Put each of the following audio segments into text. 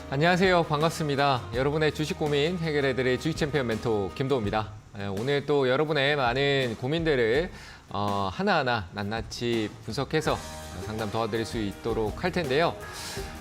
안녕하세요. 반갑습니다. 여러분의 주식 고민 해결해드릴 주식 챔피언 멘토 김도우입니다. 오늘 또 여러분의 많은 고민들을 하나하나 낱낱이 분석해서 상담 도와드릴 수 있도록 할 텐데요.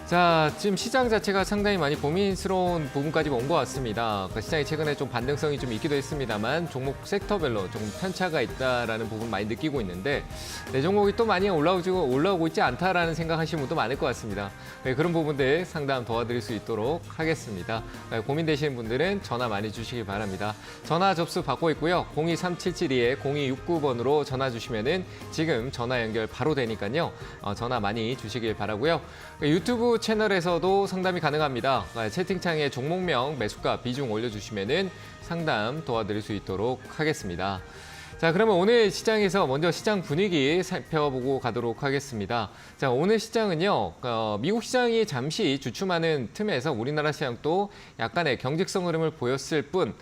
자, 지금 시장 자체가 상당히 많이 고민스러운 부분까지 온 것 같습니다. 시장이 최근에 좀 반등성이 좀 있기도 했습니다만 종목 섹터별로 좀 편차가 있다라는 부분 많이 느끼고 있는데 내 종목이 또 많이 올라오고 있지 않다라는 생각하시는 분도 많을 것 같습니다. 그런 부분들 상담 도와드릴 수 있도록 하겠습니다. 고민되시는 분들은 전화 많이 주시기 바랍니다. 전화 접수 받고 있고요. 02377-0269번으로 전화 주시면은 지금 전화 연결 바로 되니까요. 전화 많이 주시길 바라고요. 유튜브 채널에서도 상담이 가능합니다. 채팅창에 종목명, 매수가, 비중 올려주시면은 상담 도와드릴 수 있도록 하겠습니다. 자, 그러면 오늘 시장에서 먼저 시장 분위기 살펴보고 가도록 하겠습니다. 자, 오늘 시장은요, 미국 시장이 잠시 주춤하는 틈에서 우리나라 시장도 약간의 경직성 흐름을 보였을 뿐,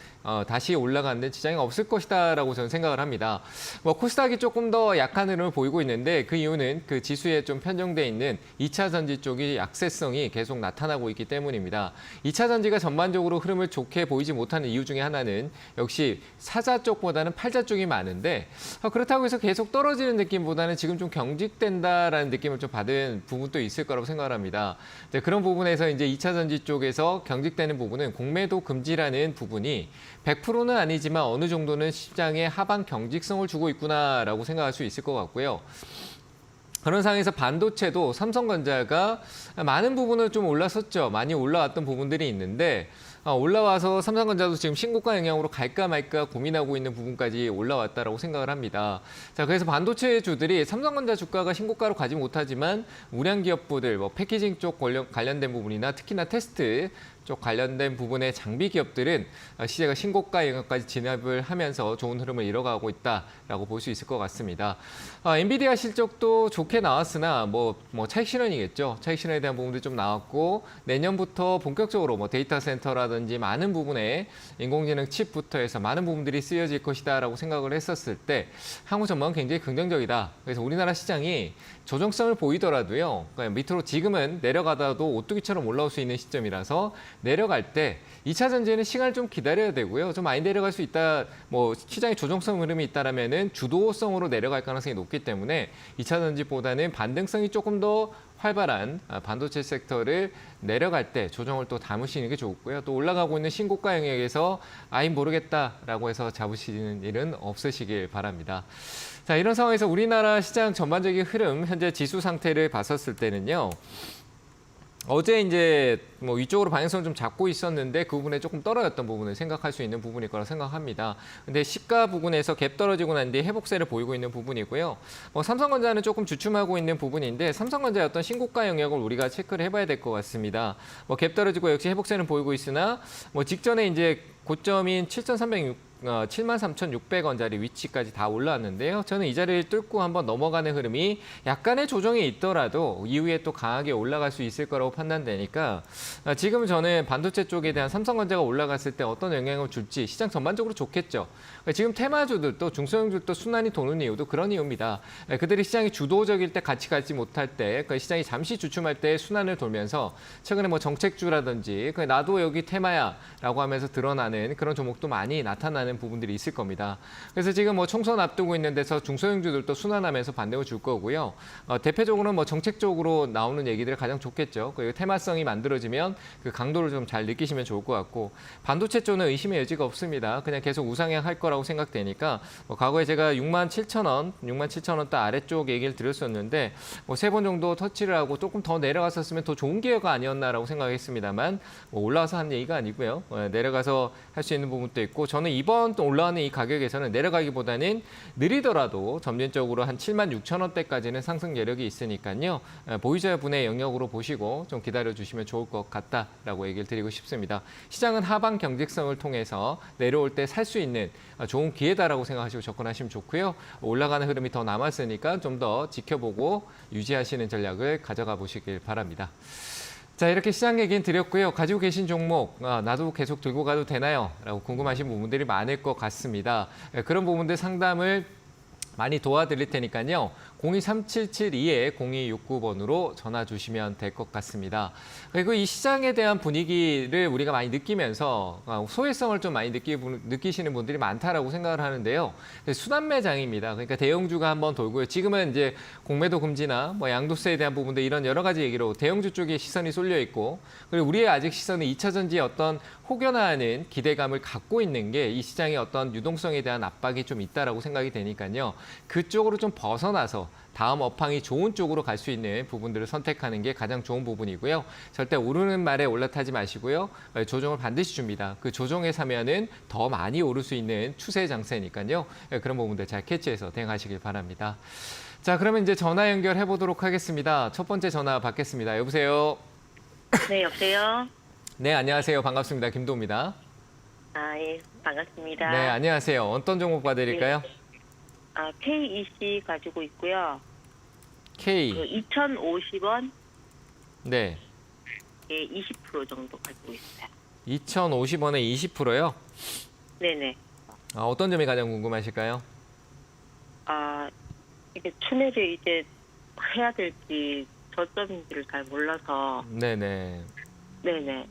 다시 올라가는 시장이 없을 것이다라고 저는 생각을 합니다. 코스닥이 조금 더 약한 흐름을 보이고 있는데 그 이유는 그 지수에 좀 편중돼 있는 2차 전지 쪽이 약세성이 계속 나타나고 있기 때문입니다. 2차 전지가 전반적으로 흐름을 좋게 보이지 못하는 이유 중에 하나는 역시 사자 쪽보다는 팔자 쪽이 많은데 그렇다고 해서 계속 떨어지는 느낌보다는 지금 좀 경직된다라는 느낌을 좀 받은 부분도 있을 거라고 생각을 합니다. 그런 부분에서 이제 2차 전지 쪽에서 경직되는 부분은 공매도 금지라는 부분이 100%는 아니지만 어느 정도는 시장에 하방 경직성을 주고 있구나라고 생각할 수 있을 것 같고요. 그런 상황에서 반도체도 삼성전자가 많은 부분을 좀 올랐었죠. 많이 올라왔던 부분들이 있는데 올라와서 삼성전자도 지금 신고가 영향으로 갈까 말까 고민하고 있는 부분까지 올라왔다라고 생각을 합니다. 자, 그래서 반도체 주들이 삼성전자 주가가 신고가로 가지 못하지만 우량 기업부들, 패키징 쪽 관련된 부분이나 특히나 테스트 쪽 관련된 부분의 장비 기업들은 시세가 신고가 영역까지 진입을 하면서 좋은 흐름을 이뤄가고 있다라고 볼 수 있을 것 같습니다. 엔비디아 실적도 좋게 나왔으나 차익 실현이겠죠. 차익 실현에 대한 부분도 좀 나왔고 내년부터 본격적으로 데이터 센터라든지 많은 부분에 인공지능 칩부터 해서 많은 부분들이 쓰여질 것이다라고 생각을 했었을 때 향후 전망은 굉장히 긍정적이다. 그래서 우리나라 시장이 조정성을 보이더라도요. 밑으로 지금은 내려가다도 오뚜기처럼 올라올 수 있는 시점이라서 내려갈 때 2차 전지는 시간을 좀 기다려야 되고요. 좀 많이 내려갈 수 있다. 시장의 조정성 흐름이 있다라면은 주도성으로 내려갈 가능성이 높기 때문에 2차 전지보다는 반등성이 조금 더 활발한 반도체 섹터를 내려갈 때 조정을 또 담으시는 게 좋고요. 또 올라가고 있는 신고가 영역에서 모르겠다라고 해서 잡으시는 일은 없으시길 바랍니다. 자, 이런 상황에서 우리나라 시장 전반적인 흐름, 현재 지수 상태를 봤었을 때는요. 어제 이제 위쪽으로 방향성을 좀 잡고 있었는데 그 부분에 조금 떨어졌던 부분을 생각할 수 있는 부분일 거라 생각합니다. 근데 시가 부분에서 갭 떨어지고 난 뒤에 회복세를 보이고 있는 부분이고요. 삼성전자는 조금 주춤하고 있는 부분인데 삼성전자의 어떤 신고가 영역을 우리가 체크를 해봐야 될 것 같습니다. 갭 떨어지고 역시 회복세는 보이고 있으나 직전에 이제 고점인 73,600원짜리 위치까지 다 올라왔는데요. 저는 이 자리를 뚫고 한번 넘어가는 흐름이 약간의 조정이 있더라도 이후에 또 강하게 올라갈 수 있을 거라고 판단되니까 지금 저는 반도체 쪽에 대한 삼성전자가 올라갔을 때 어떤 영향을 줄지 시장 전반적으로 좋겠죠. 지금 테마주들도 중소형주들도 순환이 도는 이유도 그런 이유입니다. 그들이 시장이 주도적일 때 같이 가지 못할 때 시장이 잠시 주춤할 때 순환을 돌면서 최근에 정책주라든지 나도 여기 테마야라고 하면서 드러나는 그런 종목도 많이 나타나는 부분들이 있을 겁니다. 그래서 지금 총선 앞두고 있는 데서 중소형주들도 순환하면서 반등을 줄 거고요. 대표적으로는 정책적으로 나오는 얘기들이 가장 좋겠죠. 그리고 테마성이 만들어지면 그 강도를 좀 잘 느끼시면 좋을 것 같고 반도체 쪽은 의심의 여지가 없습니다. 그냥 계속 우상향할 거라고 생각되니까 과거에 제가 67,000원 대 아래쪽 얘기를 드렸었는데 세 번 정도 터치를 하고 조금 더 내려갔었으면 더 좋은 기회가 아니었나라고 생각했습니다만 올라와서 한 얘기가 아니고요. 내려가서 할 수 있는 부분도 있고 저는 이번 또 올라가는 이 가격에서는 내려가기보다는 느리더라도 점진적으로 한 76,000원대까지는 상승 여력이 있으니까요. 보유자 분의 영역으로 보시고 좀 기다려주시면 좋을 것 같다라고 얘기를 드리고 싶습니다. 시장은 하방 경직성을 통해서 내려올 때 살 수 있는 좋은 기회다라고 생각하시고 접근하시면 좋고요. 올라가는 흐름이 더 남았으니까 좀 더 지켜보고 유지하시는 전략을 가져가 보시길 바랍니다. 자, 이렇게 시장 얘기는 드렸고요. 가지고 계신 종목, 나도 계속 들고 가도 되나요? 라고 궁금하신 부분들이 많을 것 같습니다. 그런 부분들 상담을 많이 도와드릴 테니까요. 02377-0269번으로 전화 주시면 될 것 같습니다. 그리고 이 시장에 대한 분위기를 우리가 많이 느끼면서 소외성을 좀 많이 느끼시는 분들이 많다라고 생각을 하는데요. 순환매장입니다. 그러니까 대형주가 한번 돌고요. 지금은 이제 공매도 금지나 뭐 양도세에 대한 부분들 이런 여러 가지 얘기로 대형주 쪽에 시선이 쏠려 있고, 그리고 우리의 아직 시선은 2차 전지의 어떤 혹여나하는 기대감을 갖고 있는 게 이 시장의 어떤 유동성에 대한 압박이 좀 있다라고 생각이 되니까요. 그쪽으로 좀 벗어나서 다음 업황이 좋은 쪽으로 갈 수 있는 부분들을 선택하는 게 가장 좋은 부분이고요. 절대 오르는 말에 올라타지 마시고요. 조정을 반드시 줍니다. 그 조정에 사면은 더 많이 오를 수 있는 추세 장세니까요. 그런 부분들 잘 캐치해서 대응하시길 바랍니다. 자, 그러면 이제 전화 연결해 보도록 하겠습니다. 첫 번째 전화 받겠습니다. 여보세요? 네, 여보세요? 네, 안녕하세요. 반갑습니다. 김도우입니다. 아, 예, 반갑습니다. 네, 안녕하세요. 어떤 종목 봐드릴까요? KEC 가지고 있고요. K. 그 2,050원, 네. 예, 20% 정도 가지고 있어요. 2,050원에 20%요? 네네. 어떤 점이 가장 궁금하실까요? 이게 추매를 이제 해야 될지 저점인지를 잘 몰라서. 네네. 네네.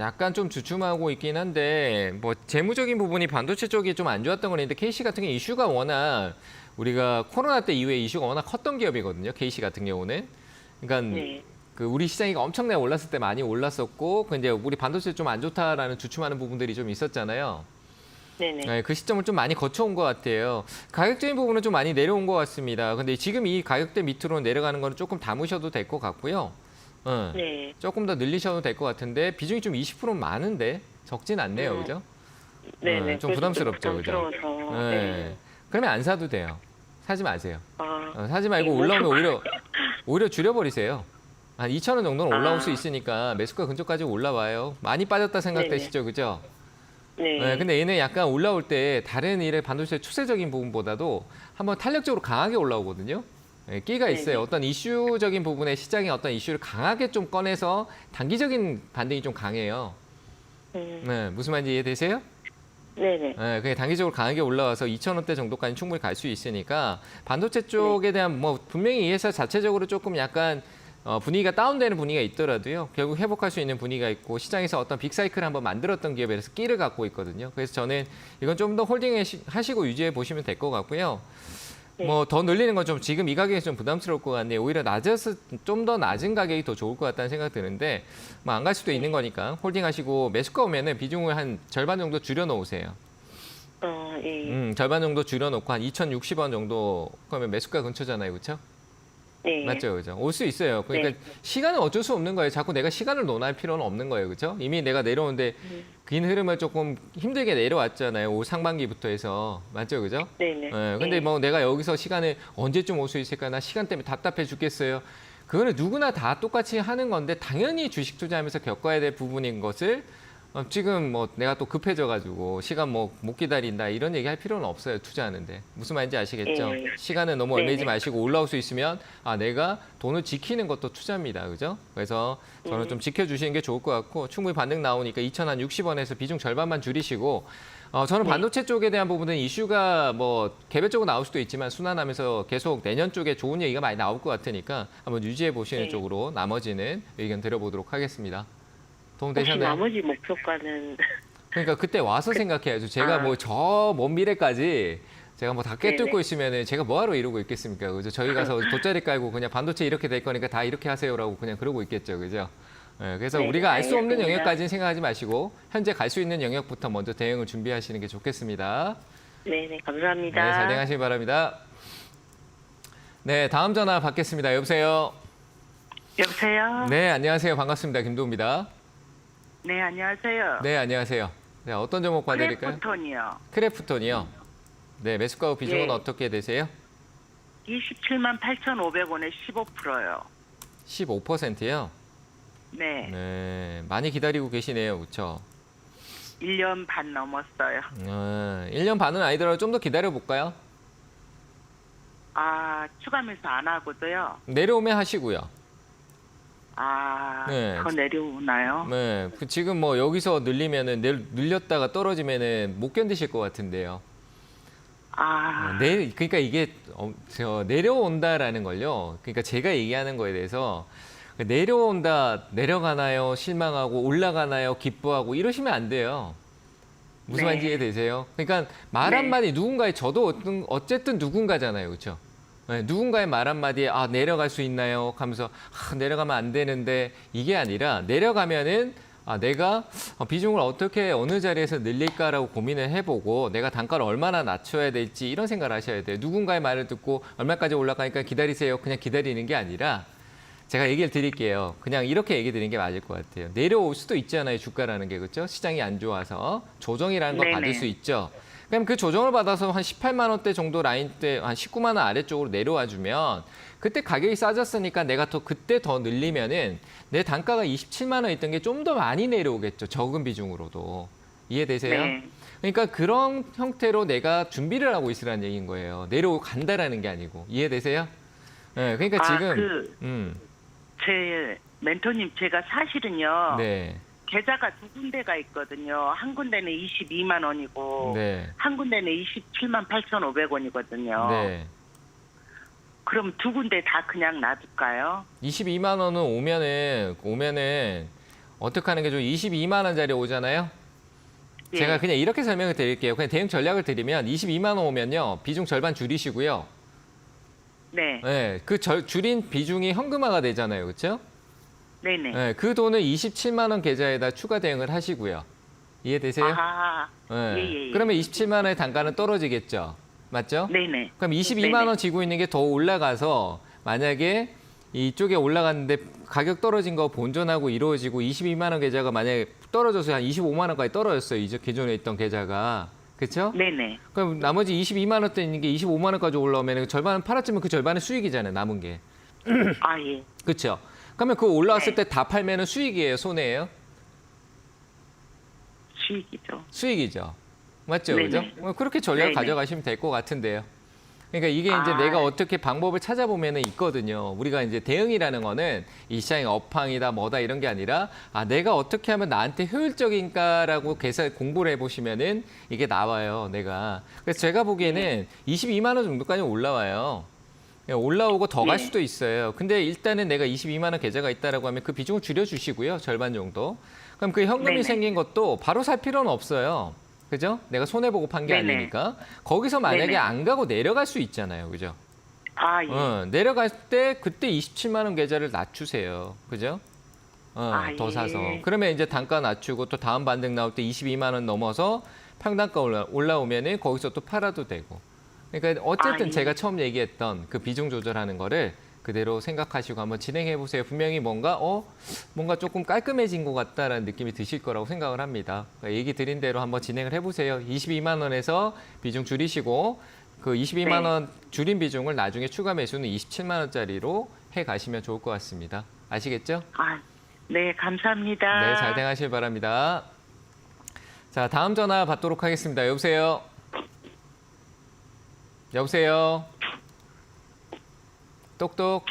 약간 좀 주춤하고 있긴 한데, 뭐, 재무적인 부분이 반도체 쪽이 좀 안 좋았던 건 있는데, KC 같은 경우 이슈가 워낙, 우리가 코로나 때 이후에 이슈가 워낙 컸던 기업이거든요. KC 같은 경우는. 그러니까, 네. 그 우리 시장이 엄청나게 올랐을 때 많이 올랐었고, 그 이제 우리 반도체 좀 안 좋다라는 주춤하는 부분들이 좀 있었잖아요. 네네. 네, 그 시점을 좀 많이 거쳐온 것 같아요. 가격적인 부분은 좀 많이 내려온 것 같습니다. 근데 지금 이 가격대 밑으로 내려가는 거는 조금 담으셔도 될 것 같고요. 네. 조금 더 늘리셔도 될 것 같은데 비중이 좀 20%는 많은데 적진 않네요, 그죠? 네네. 좀 부담스럽죠, 그죠? 부담스러워서. 네. 그러면 안 사도 돼요. 사지 마세요. 사지 말고 네, 올라오면 오히려 줄여버리세요. 한 2,000원 정도는 올라올 수 아. 있으니까 매수가 근처까지 올라와요. 많이 빠졌다 생각되시죠, 그죠? 네. 네, 근데 얘는 약간 올라올 때 다른 일의 반도체 추세적인 부분보다도 한번 탄력적으로 강하게 올라오거든요. 네, 끼가 있어요. 네네. 어떤 이슈적인 부분에 시장의 어떤 이슈를 강하게 좀 꺼내서 단기적인 반등이 좀 강해요. 네, 무슨 말인지 이해되세요? 네네. 네, 그냥 단기적으로 강하게 올라와서 2,000원대 정도까지 충분히 갈 수 있으니까 반도체 쪽에 대한 뭐 분명히 이 회사 자체적으로 조금 약간 분위기가 다운되는 분위기가 있더라도요. 결국 회복할 수 있는 분위기가 있고 시장에서 어떤 빅사이클을 한번 만들었던 기업이라서 끼를 갖고 있거든요. 그래서 저는 이건 좀 더 홀딩 하시고 유지해 보시면 될 것 같고요. 네. 뭐 더 늘리는 건 좀 지금 이 가격이 좀 부담스러울 것 같네요. 오히려 좀 더 낮은 가격이 더 좋을 것 같다는 생각 드는데 뭐 안 갈 수도 있는 거니까 홀딩하시고 매수가 오면은 비중을 한 절반 정도 줄여 놓으세요. 예. 절반 정도 줄여 놓고 한 2,060원 정도 그러면 매수가 근처잖아요. 그렇죠? 네. 맞죠, 그죠? 올 수 있어요. 그러니까 네. 시간은 어쩔 수 없는 거예요. 자꾸 내가 시간을 논할 필요는 없는 거예요, 그렇죠? 이미 내가 내려오는데 긴 흐름을 조금 힘들게 내려왔잖아요. 올 상반기부터 해서 맞죠, 그죠? 네네. 근데 네. 뭐 내가 여기서 시간을 언제쯤 올 수 있을까? 나 시간 때문에 답답해 죽겠어요. 그거는 누구나 다 똑같이 하는 건데 당연히 주식 투자하면서 겪어야 될 부분인 것을 지금 뭐 내가 또 급해져가지고 시간 뭐 못 기다린다 이런 얘기 할 필요는 없어요. 투자하는데. 무슨 말인지 아시겠죠? 네. 시간은 너무 네네. 얽매이지 마시고 올라올 수 있으면 내가 돈을 지키는 것도 투자입니다. 그죠? 그래서 저는 좀 지켜주시는 게 좋을 것 같고 충분히 반등 나오니까 2,060원에서 비중 절반만 줄이시고 저는 반도체 쪽에 대한 부분은 이슈가 뭐 개별적으로 나올 수도 있지만 순환하면서 계속 내년 쪽에 좋은 얘기가 많이 나올 것 같으니까 한번 유지해 보시는 네. 쪽으로 나머지는 의견 들어보도록 하겠습니다. 도움 혹시 되셨나요? 나머지 목표가는 그러니까 그때 와서 생각해야죠. 제가 아. 뭐 저 먼 미래까지 제가 뭐 다 꿰뚫고 네네. 있으면은 제가 뭐하러 이러고 있겠습니까? 그죠? 저희 가서 돗자리 깔고 그냥 반도체 이렇게 될 거니까 다 이렇게 하세요라고 그냥 그러고 있겠죠. 그죠? 그래서 네, 우리가 알 수 없는 알겠습니다. 영역까지는 생각하지 마시고 현재 갈 수 있는 영역부터 먼저 대응을 준비하시는 게 좋겠습니다. 네네, 감사합니다. 네, 잘 대응하시기 바랍니다. 네, 다음 전화 받겠습니다. 여보세요? 여보세요? 네, 안녕하세요. 반갑습니다. 김도우입니다. 네, 안녕하세요. 네, 안녕하세요. 네, 어떤 종목 봐드릴까요? 크래프톤이요. 크래프톤이요. 네, 매수가 비중은 예. 어떻게 되세요? 27만 8,500원에 15%요. 15%요? 네, 네, 많이 기다리고 계시네요. 그렇죠? 1년 반 넘었어요. 1년 반은 아니더라도 좀 더 기다려볼까요? 추가 매수 안 하고도요. 내려오면 하시고요. 네. 더 내려오나요? 네, 지금 뭐 여기서 늘리면은 늘렸다가 떨어지면은 못 견디실 것 같은데요. 그러니까 이게 내려온다라는 걸요. 그러니까 제가 얘기하는 거에 대해서 내려온다, 내려가나요, 실망하고 올라가나요, 기뻐하고 이러시면 안 돼요. 무슨 네. 말인지 이해되세요? 그러니까 말 네. 한마디 누군가의 저도 어쨌든 누군가잖아요. 그렇죠? 네, 누군가의 말 한마디에 내려갈 수 있나요? 하면서 내려가면 안 되는데 이게 아니라 내려가면은 내가 비중을 어떻게 어느 자리에서 늘릴까라고 고민을 해보고 내가 단가를 얼마나 낮춰야 될지 이런 생각을 하셔야 돼요. 누군가의 말을 듣고 얼마까지 올라가니까 기다리세요. 그냥 기다리는 게 아니라 제가 얘기를 드릴게요. 그냥 이렇게 얘기 드리는 게 맞을 것 같아요. 내려올 수도 있잖아요. 주가라는 게. 그렇죠? 시장이 안 좋아서 조정이라는 걸 네네. 받을 수 있죠. 그럼 그 조정을 받아서 한 18만 원대 정도 라인 때 한 19만 원 아래쪽으로 내려와 주면 그때 가격이 싸졌으니까 내가 그때 더 늘리면은 내 단가가 27만 원 있던 게 좀 더 많이 내려오겠죠. 적은 비중으로도. 이해되세요? 네. 그러니까 그런 형태로 내가 준비를 하고 있으라는 얘기인 거예요. 내려오고 간다라는 게 아니고. 이해되세요? 네, 그러니까 지금 제 멘토님, 제가 사실은요. 네. 계좌가 두 군데가 있거든요. 한 군데는 22만 원이고 네. 한 군데는 27만 8,500원이거든요. 네. 그럼 두 군데 다 그냥 놔둘까요? 22만 원은 오면은 어떻게 하는 게 좀 22만 원짜리 오잖아요. 예. 제가 그냥 이렇게 설명을 드릴게요. 그냥 대응 전략을 드리면 22만 원 오면요. 비중 절반 줄이시고요. 네. 네, 그 줄인 비중이 현금화가 되잖아요. 그렇죠? 네네. 네, 그 돈을 27만 원 계좌에다 추가 대응을 하시고요. 이해되세요? 아하. 네. 예. 그러면 27만 원의 단가는 떨어지겠죠. 맞죠? 네네. 그럼 22만 원 지고 있는 게 더 올라가서 만약에 이쪽에 올라갔는데 가격 떨어진 거 본전하고 이루어지고 22만 원 계좌가 만약에 떨어져서 한 25만 원까지 떨어졌어요. 이제 기존에 있던 계좌가. 그렇죠? 네네. 그럼 나머지 22만 원대 있는 게 25만 원까지 올라오면 절반은 팔았지만 그 절반은 수익이잖아요. 남은 게. 아, 예. 그렇죠? 그러면 그거 올라왔을 네. 때 다 팔면은 수익이에요, 손해예요? 수익이죠. 수익이죠. 맞죠? 네네. 그죠? 그렇게 전략 네네. 가져가시면 될 것 같은데요. 그러니까 이게 이제 내가 어떻게 방법을 찾아보면은 있거든요. 우리가 이제 대응이라는 거는 이 시장의 업황이다 뭐다 이런 게 아니라 내가 어떻게 하면 나한테 효율적인가라고 계산 공부를 해보시면은 이게 나와요. 내가. 그래서 제가 보기에는 22만 원 정도까지 올라와요. 올라오고 더 갈 네. 수도 있어요. 근데 일단은 내가 22만 원 계좌가 있다라고 하면 그 비중을 줄여주시고요. 절반 정도. 그럼 그 현금이 네네. 생긴 것도 바로 살 필요는 없어요. 그죠? 내가 손해보고 판 게 네네. 아니니까. 거기서 만약에 네네. 안 가고 내려갈 수 있잖아요. 그죠? 아, 예. 내려갈 때 그때 27만 원 계좌를 낮추세요. 그죠? 더 예. 사서. 그러면 이제 단가 낮추고 또 다음 반등 나올 때 22만 원 넘어서 평단가 올라오면은 거기서 또 팔아도 되고. 그러니까 어쨌든 예. 제가 처음 얘기했던 그 비중 조절하는 거를 그대로 생각하시고 한번 진행해 보세요. 분명히 뭔가 조금 깔끔해진 것 같다라는 느낌이 드실 거라고 생각을 합니다. 그러니까 얘기 드린 대로 한번 진행을 해보세요. 22만 원에서 비중 줄이시고 그 22만 네. 원 줄인 비중을 나중에 추가 매수는 27만 원짜리로 해 가시면 좋을 것 같습니다. 아시겠죠? 아, 네, 감사합니다. 네, 잘 대응하시길 바랍니다. 자, 다음 전화 받도록 하겠습니다. 여보세요? 여보세요? 똑똑.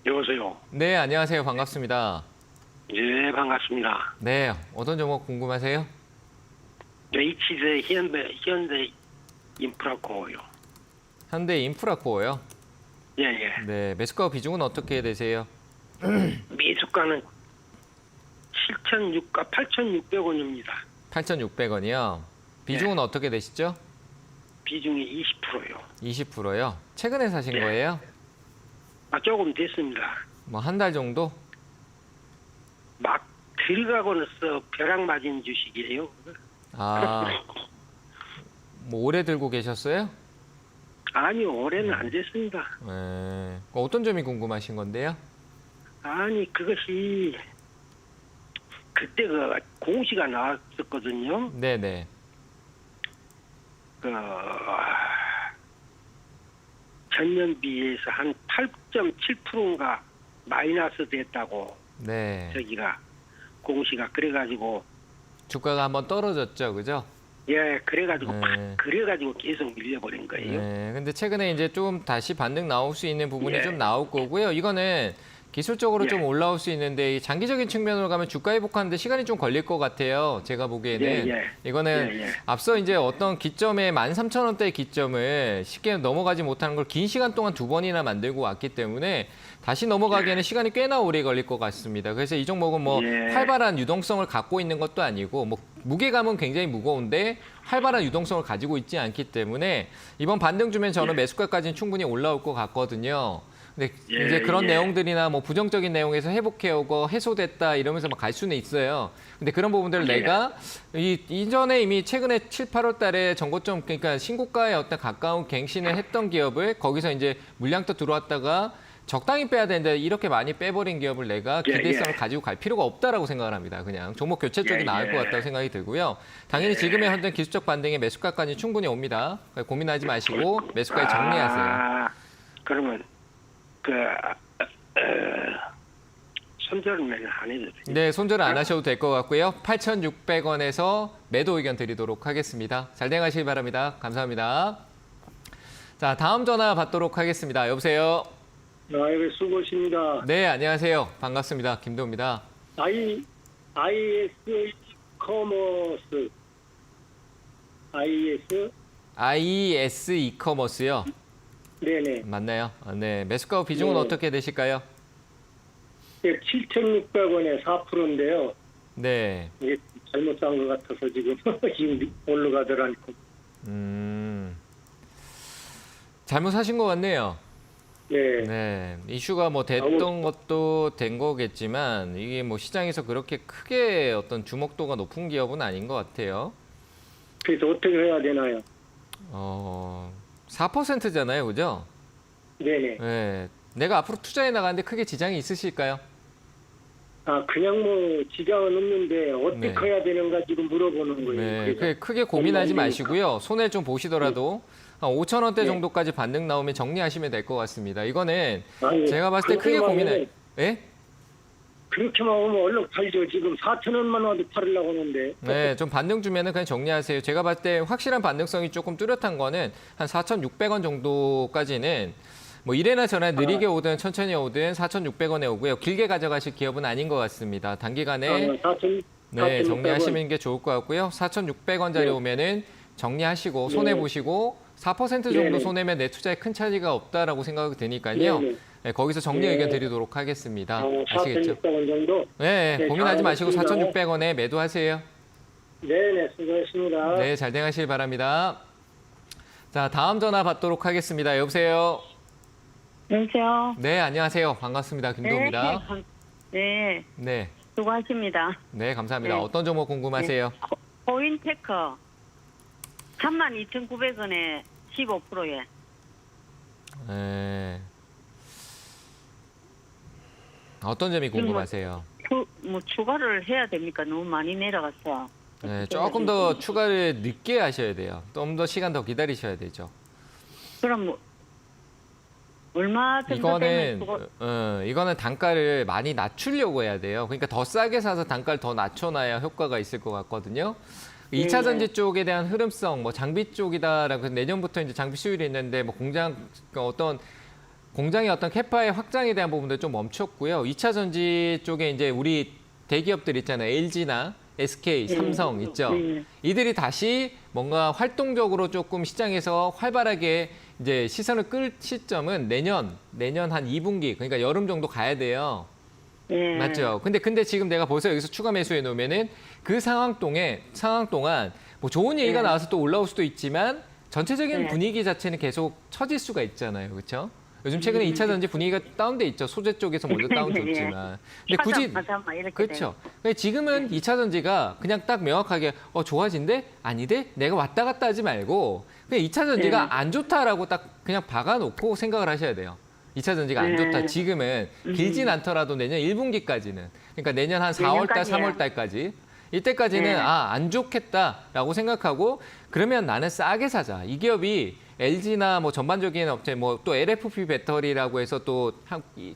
여보세요. 네, 안녕하세요. 반갑습니다. 예, 반갑습니다. 네, 어떤 종목 궁금하세요? HZ 현대 인프라코요. 현대 인프라코어요. 예, 예. 네, 매수가 비중은 어떻게 되세요? 미수가는 8,600원입니다. 8,600원이요. 비중은 어떻게 되시죠? 비중이 20%요. 20%요. 최근에 사신 네. 거예요? 조금 됐습니다. 뭐 한 달 정도? 막 들어가고나서 벼락 맞은 주식이에요. 뭐 오래 들고 계셨어요? 아니요, 올해는 안 됐습니다. 네. 어떤 점이 궁금하신 건데요? 아니, 그것이 그때 그 공시가 나왔었거든요. 네네. 전년 비해서 한 8.7%인가 마이너스 됐다고 네. 저기가 공시가 그래가지고 주가가 한번 떨어졌죠, 그죠? 예 그래가지고 네. 팍 그래가지고 계속 밀려버린 거예요. 네. 근데 최근에 이제 좀 다시 반등 나올 수 있는 부분이 예. 좀 나올 거고요. 이거는 기술적으로 예. 좀 올라올 수 있는데 이 장기적인 측면으로 가면 주가 회복하는데 시간이 좀 걸릴 것 같아요. 제가 보기에는 예, 예. 이거는 예, 예. 앞서 이제 어떤 기점에 13,000원대의 기점을 쉽게 넘어가지 못하는 걸 긴 시간 동안 두 번이나 만들고 왔기 때문에 다시 넘어가기에는 시간이 꽤나 오래 걸릴 것 같습니다. 그래서 이 종목은 뭐 예. 활발한 유동성을 갖고 있는 것도 아니고 뭐 무게감은 굉장히 무거운데 활발한 유동성을 가지고 있지 않기 때문에 이번 반등 주면 저는 매수가까지는 충분히 올라올 것 같거든요. 근데 예, 이제 그런 예. 내용들이나 뭐 부정적인 내용에서 회복해오고 해소됐다 이러면서 막 갈 수는 있어요. 근데 그런 부분들을 예. 내가 이전에 이미 최근에 7, 8월 달에 전고점 그러니까 신고가에 어떤 가까운 갱신을 했던 기업을 거기서 이제 물량도 들어왔다가 적당히 빼야 되는데 이렇게 많이 빼버린 기업을 내가 예, 기대성을 예. 가지고 갈 필요가 없다라고 생각을 합니다. 그냥 종목 교체 쪽이 예, 나을 예. 것 같다고 생각이 들고요. 당연히 지금의 현재 기술적 반등에 매수가까지 충분히 옵니다. 그러니까 고민하지 마시고 매수가에 정리하세요. 아, 그러면 손절은 안 해도 돼요. 네, 손절 안 하셔도 될 것 같고요. 8,600원에서 매도 의견 드리도록 하겠습니다. 잘 대응하시기 바랍니다. 감사합니다. 자, 다음 전화 받도록 하겠습니다. 여보세요? 네, 수고하십니다. 네, 안녕하세요. 반갑습니다. 김도우입니다. IS 커머스. IES 이커머스요. 네네. 맞나요? 네, 매수가 비중은 네. 어떻게 되실까요? 7,600원에 4%인데요. 네. 이게 잘못 산 것 같아서 지금 지금 올라가더라니까. 잘못 사신 것 같네요. 네. 네, 이슈가 뭐 됐던 것도 된 거겠지만 이게 뭐 시장에서 그렇게 크게 어떤 주목도가 높은 기업은 아닌 것 같아요. 그래서 어떻게 해야 되나요? 4%잖아요, 그죠? 네네. 네, 내가 앞으로 투자해 나가는데 크게 지장이 있으실까요? 아, 그냥 뭐 지장은 없는데 어떻게 네. 해야 되는가 지금 물어보는 거예요. 네, 그래서. 크게 고민하지 얼마나 마시고요. 손해 좀 보시더라도 한 5,000원대 네. 정도까지 반등 나오면 정리하시면 될 것 같습니다. 이거는 아니, 제가 봤을 때 크게 그렇게만 고민해. 하면- 예? 그렇게만 하면 얼른 팔죠. 지금 4,000원만 와도 팔으려고 하는데. 네, 좀 반등 주면은 그냥 정리하세요. 제가 봤을 때 확실한 반등성이 조금 뚜렷한 거는 한 4,600원 정도까지는 뭐 이래나 저래나 느리게 오든 천천히 오든 4,600원에 오고요. 길게 가져가실 기업은 아닌 것 같습니다. 단기간에 4,000, 네, 4,600원. 정리하시는 게 좋을 것 같고요. 4,600원짜리 네. 오면은 정리하시고 손해 네. 보시고 4% 정도 네. 손해면 내 투자에 큰 차이가 없다라고 생각이 드니까요. 네. 네, 거기서 정리 네. 의견 드리도록 하겠습니다. 아시겠죠? 4,600원 정도? 네, 네, 고민하지 잘 마시고 알겠습니다. 4,600원에 매도하세요. 네네, 수고하셨습니다. 네, 잘 대응하시길 바랍니다. 자, 다음 전화 받도록 하겠습니다. 여보세요? 여보세요? 네, 안녕하세요. 반갑습니다. 김도우입니다. 네, 네, 수고하십니다. 네, 감사합니다. 네. 어떤 종목 궁금하세요? 코인테크 32,900원에 15%에. 네. 어떤 점이 궁금하세요? 뭐 추가를 해야 됩니까? 너무 많이 내려갔어. 네, 조금 더 추가를 늦게 하셔야 돼요. 좀 더 시간 더 기다리셔야 되죠. 그럼 뭐 얼마 정도 되면 이거는 단가를 많이 낮추려고 해야 돼요. 그러니까 더 싸게 사서 단가를 더 낮춰놔야 효과가 있을 것 같거든요. 2차 전지 쪽에 대한 흐름성, 뭐 장비 쪽이다라고 해서 내년부터 이제 장비 수율이 있는데 뭐 공장의 어떤 캐파의 확장에 대한 부분도 좀 멈췄고요. 2차 전지 쪽에 이제 우리 대기업들 있잖아요. LG나 SK, 삼성 있죠. 이들이 다시 뭔가 활동적으로 조금 시장에서 활발하게 이제 시선을 끌 시점은 내년 한 2분기, 그러니까 여름 정도 가야 돼요. 예. 맞죠? 근데 지금 내가 벌써 여기서 추가 매수해 놓으면은 그 상황 동안 뭐 좋은 얘기가 나와서 또 올라올 수도 있지만 전체적인 네. 분위기 자체는 계속 처질 수가 있잖아요. 그렇죠? 요즘 최근에 2차 전지 분위기가 다운돼 있죠. 소재 쪽에서 먼저 다운됐지만. 근데 굳이 하자마 이렇게 그렇죠. 근데 지금은 2차 전지가 그냥 딱 명확하게 좋아진대? 아니대? 내가 왔다 갔다 하지 말고 그냥 2차 전지가 네. 안 좋다라고 딱 그냥 박아놓고 생각을 하셔야 돼요. 2차 전지가 안 좋다. 지금은 길진 않더라도 내년 1분기까지는. 그러니까 내년 한 4월 달, 내년까지요. 3월 달까지. 이때까지는 네. 안 좋겠다라고 생각하고 그러면 나는 싸게 사자. 이 기업이 LG나 뭐 전반적인 업체 뭐 또 LFP 배터리라고 해서 또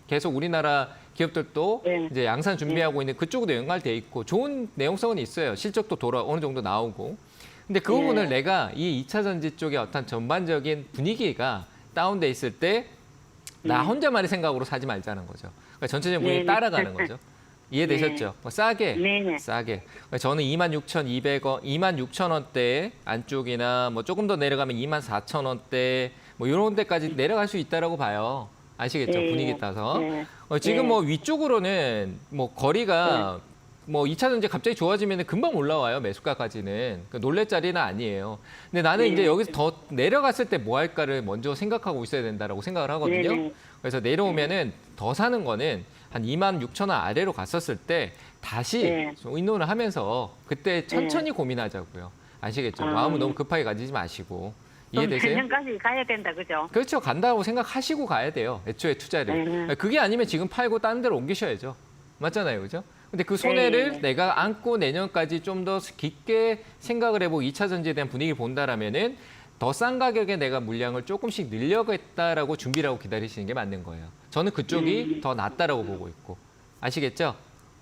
계속 우리나라 기업들도 네. 이제 양산 준비하고 있는 그쪽으로 연관돼 있고 좋은 내용성은 있어요. 실적도 어느 정도 나오고. 근데 그 부분을 내가 이 2차 전지 쪽의 어떤 전반적인 분위기가 다운돼 있을 때 나 혼자만의 생각으로 사지 말자는 거죠. 그러니까 전체적인 분위기 네. 따라가는 거죠. 이해되셨죠? 뭐 싸게, 네네. 싸게. 그러니까 저는 26,200원, 26,000원대 안쪽이나 뭐 조금 더 내려가면 24,000원대 뭐 이런 데까지 내려갈 수 있다라고 봐요. 아시겠죠? 네. 분위기 따라서. 네. 지금 네. 뭐 위쪽으로는 뭐 거리가 뭐 2차 전지 갑자기 좋아지면 금방 올라와요. 매수가까지는. 그 놀랄 자리는 아니에요. 근데 나는 이제 여기서 더 내려갔을 때 뭐 할까를 먼저 생각하고 있어야 된다라고 생각을 하거든요. 네네. 그래서 내려오면은 더 사는 거는 한 26,000원 아래로 갔었을 때 다시 네. 좀 의논을 하면서 그때 천천히 고민하자고요. 아시겠죠? 마음을 너무 급하게 가지지 마시고. 좀 이해되세요? 내년까지 가야 된다, 그죠? 그렇죠. 간다고 생각하시고 가야 돼요. 애초에 투자를. 그게 아니면 지금 팔고 다른 데로 옮기셔야죠. 맞잖아요. 그죠? 근데 그 손해를 네. 내가 안고 내년까지 좀 더 깊게 생각을 해보고 2차 전지에 대한 분위기를 본다라면은 더 싼 가격에 내가 물량을 조금씩 늘려겠다라고 준비를 하고 기다리시는 게 맞는 거예요. 저는 그쪽이 더 낫다라고 보고 있고. 아시겠죠?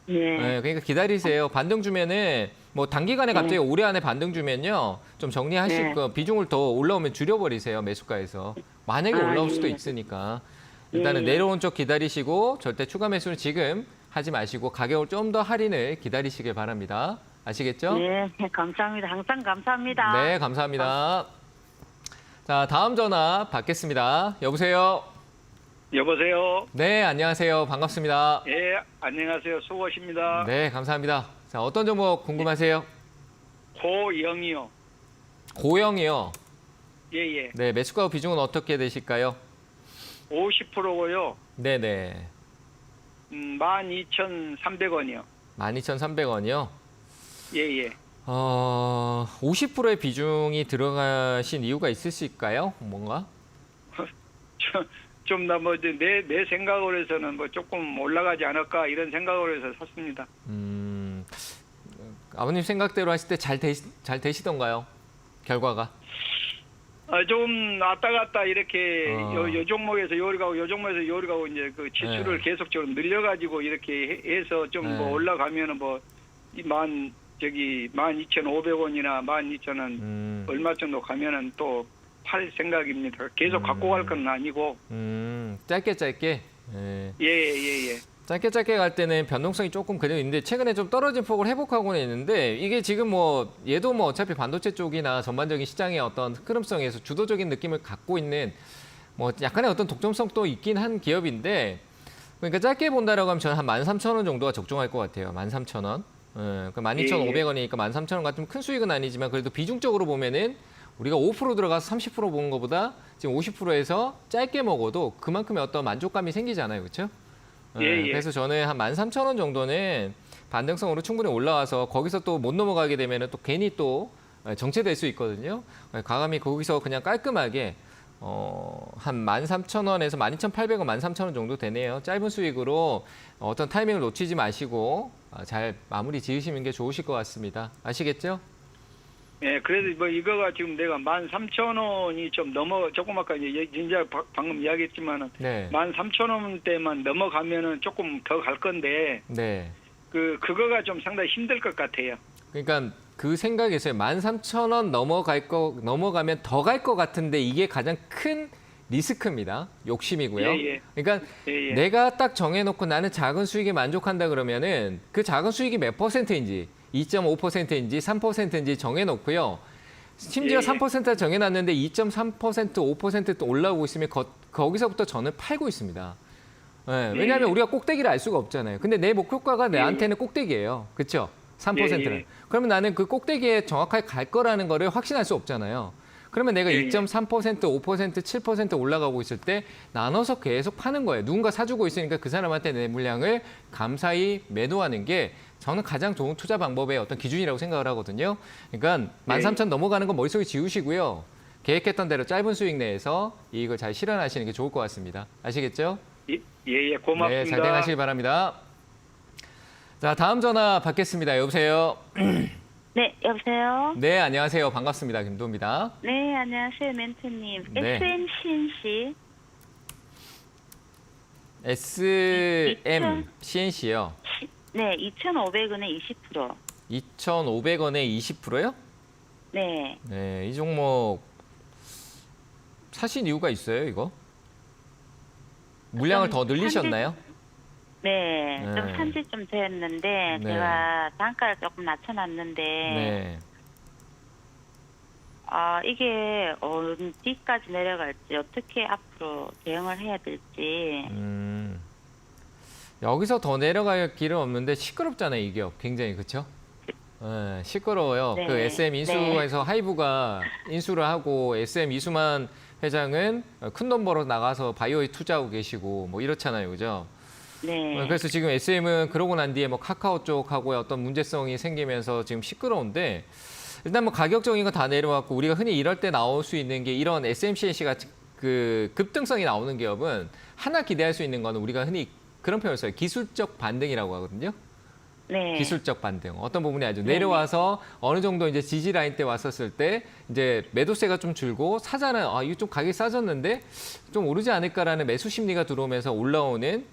네. 네, 그러니까 기다리세요. 반등 주면은 뭐 단기간에 갑자기 올해 안에 반등 주면요. 좀 정리하시고 비중을 더 올라오면 줄여버리세요. 매수가에서. 만약에 올라올 수도 있으니까. 일단은 내려온 쪽 기다리시고 절대 추가 매수는 지금 하지 마시고 가격을 좀 더 할인을 기다리시길 바랍니다. 아시겠죠? 네, 감사합니다. 항상 감사합니다. 네, 감사합니다. 자, 다음 전화 받겠습니다. 여보세요? 여보세요. 네, 안녕하세요. 반갑습니다. 예, 안녕하세요. 수고하십니다. 네, 감사합니다. 자, 어떤 종목 궁금하세요? 고영이요. 고영이요. 예, 예. 네, 매수가 비중은 어떻게 되실까요? 50%고요. 네네. 12,300원이요. 12,300원이요. 예, 예. 50%의 비중이 들어가신 이유가 있으실까요? 뭔가? 좀 나 뭐 내 생각으로 해서는 뭐 조금 올라가지 않을까 이런 생각으로 해서 샀습니다. 아버님 생각대로 하실 때 잘 되시던가요? 결과가? 좀 왔다 갔다 이렇게 어. 요 종목에서 요리 가고 요 종목에서 요리 가고 이제 그 지수를 네. 계속적으로 늘려가지고 이렇게 해서 좀 뭐 네. 올라가면은 뭐 12,500원이나 12,000원 얼마 정도 가면은 또 팔 생각입니다. 계속 갖고 갈 건 아니고. 짧게. 예. 예. 짧게 갈 때는 변동성이 조금 그래도 있는데 최근에 좀 떨어진 폭을 회복하고는 있는데 이게 지금 뭐 얘도 뭐 어차피 반도체 쪽이나 전반적인 시장의 어떤 흐름성에서 주도적인 느낌을 갖고 있는 뭐 약간의 어떤 독점성도 있긴 한 기업인데 그러니까 짧게 본다라고 하면 저는 한 13,000원 정도가 적중할 것 같아요. 13,000원. 그러니까 12,500원이니까 13,000원 같으면 큰 수익은 아니지만 그래도 비중적으로 보면은 우리가 5% 들어가서 30% 보는 것보다 지금 50%에서 짧게 먹어도 그만큼의 어떤 만족감이 생기잖아요. 그렇죠? 예. 그래서 저는 한 13,000원 정도는 반등성으로 충분히 올라와서 거기서 또 못 넘어가게 되면 또 괜히 또 정체될 수 있거든요. 과감히 거기서 그냥 깔끔하게 한 13,000원에서 12,800원, 13,000원 정도 되네요. 짧은 수익으로 어떤 타이밍을 놓치지 마시고 잘 마무리 지으시는 게 좋으실 것 같습니다. 아시겠죠? 예, 그래도 뭐 이거가 지금 내가 13,000원이 좀 조금 아까 이제 진짜 방금 이야기했지만은 네. 13,000원대만 넘어가면은 조금 더 갈 건데 네. 그거가 좀 상당히 힘들 것 같아요. 그러니까 그 생각에서요. 13,000원 넘어가면 더 갈 것 같은데 이게 가장 큰 리스크입니다. 욕심이고요. 예. 그러니까 예. 내가 딱 정해놓고 나는 작은 수익에 만족한다 그러면은 그 작은 수익이 몇 퍼센트인지 2.5%인지 3%인지 정해놓고요. 심지어 예. 3%를 정해놨는데 2.3%, 5% 올라오고 있으면 거기서부터 저는 팔고 있습니다. 예, 왜냐하면 우리가 꼭대기를 알 수가 없잖아요. 근데 내 목표가가 나한테는 꼭대기예요. 그렇죠? 3%는. 예. 그러면 나는 그 꼭대기에 정확하게 갈 거라는 거를 확신할 수 없잖아요. 그러면 내가 2.3%, 5%, 7% 올라가고 있을 때 나눠서 계속 파는 거예요. 누군가 사주고 있으니까 그 사람한테 내 물량을 감사히 매도하는 게 저는 가장 좋은 투자 방법의 어떤 기준이라고 생각을 하거든요. 그러니까 13,000 넘어가는 건 머릿속에 지우시고요. 계획했던 대로 짧은 수익 내에서 이익을 잘 실현하시는 게 좋을 것 같습니다. 아시겠죠? 예, 고맙습니다. 네, 잘 되시길 바랍니다. 자, 다음 전화 받겠습니다. 여보세요? 네, 여보세요? 네, 안녕하세요. 반갑습니다. 김도입니다. 네, 안녕하세요, 멘토님. 네. SMCNC. SM CNC요. 네, 2,500원에 20%. 2,500원에 20%요? 네. 네, 이 종목 사신 이유가 있어요, 이거? 물량을 더 늘리셨나요? 네, 네. 좀 산지 좀 됐는데 네. 제가 단가를 조금 낮춰놨는데 네. 이게 어디까지 내려갈지 어떻게 앞으로 대응을 해야 될지. 여기서 더 내려갈 길은 없는데 시끄럽잖아요, 이 기업. 굉장히, 그렇죠? 네, 시끄러워요. 네. 그 SM 인수에서 하이브가 인수를 하고 SM 이수만 회장은 큰 돈 벌어 나가서 바이오에 투자하고 계시고 뭐 이렇잖아요, 그죠? 네. 그래서 지금 SM은 그러고 난 뒤에 뭐 카카오 쪽하고의 어떤 문제성이 생기면서 지금 시끄러운데 일단 뭐 가격적인 거 다 내려왔고 우리가 흔히 이럴 때 나올 수 있는 게 이런 SMCNC가 그 급등성이 나오는 기업은 하나 기대할 수 있는 거는 우리가 흔히 그런 표현을 써요. 기술적 반등이라고 하거든요. 네. 기술적 반등. 어떤 부분이 아주 내려와서 어느 정도 이제 지지 라인 때 왔었을 때 이제 매도세가 좀 줄고 사자는 이거 좀 가격이 싸졌는데 좀 오르지 않을까라는 매수 심리가 들어오면서 올라오는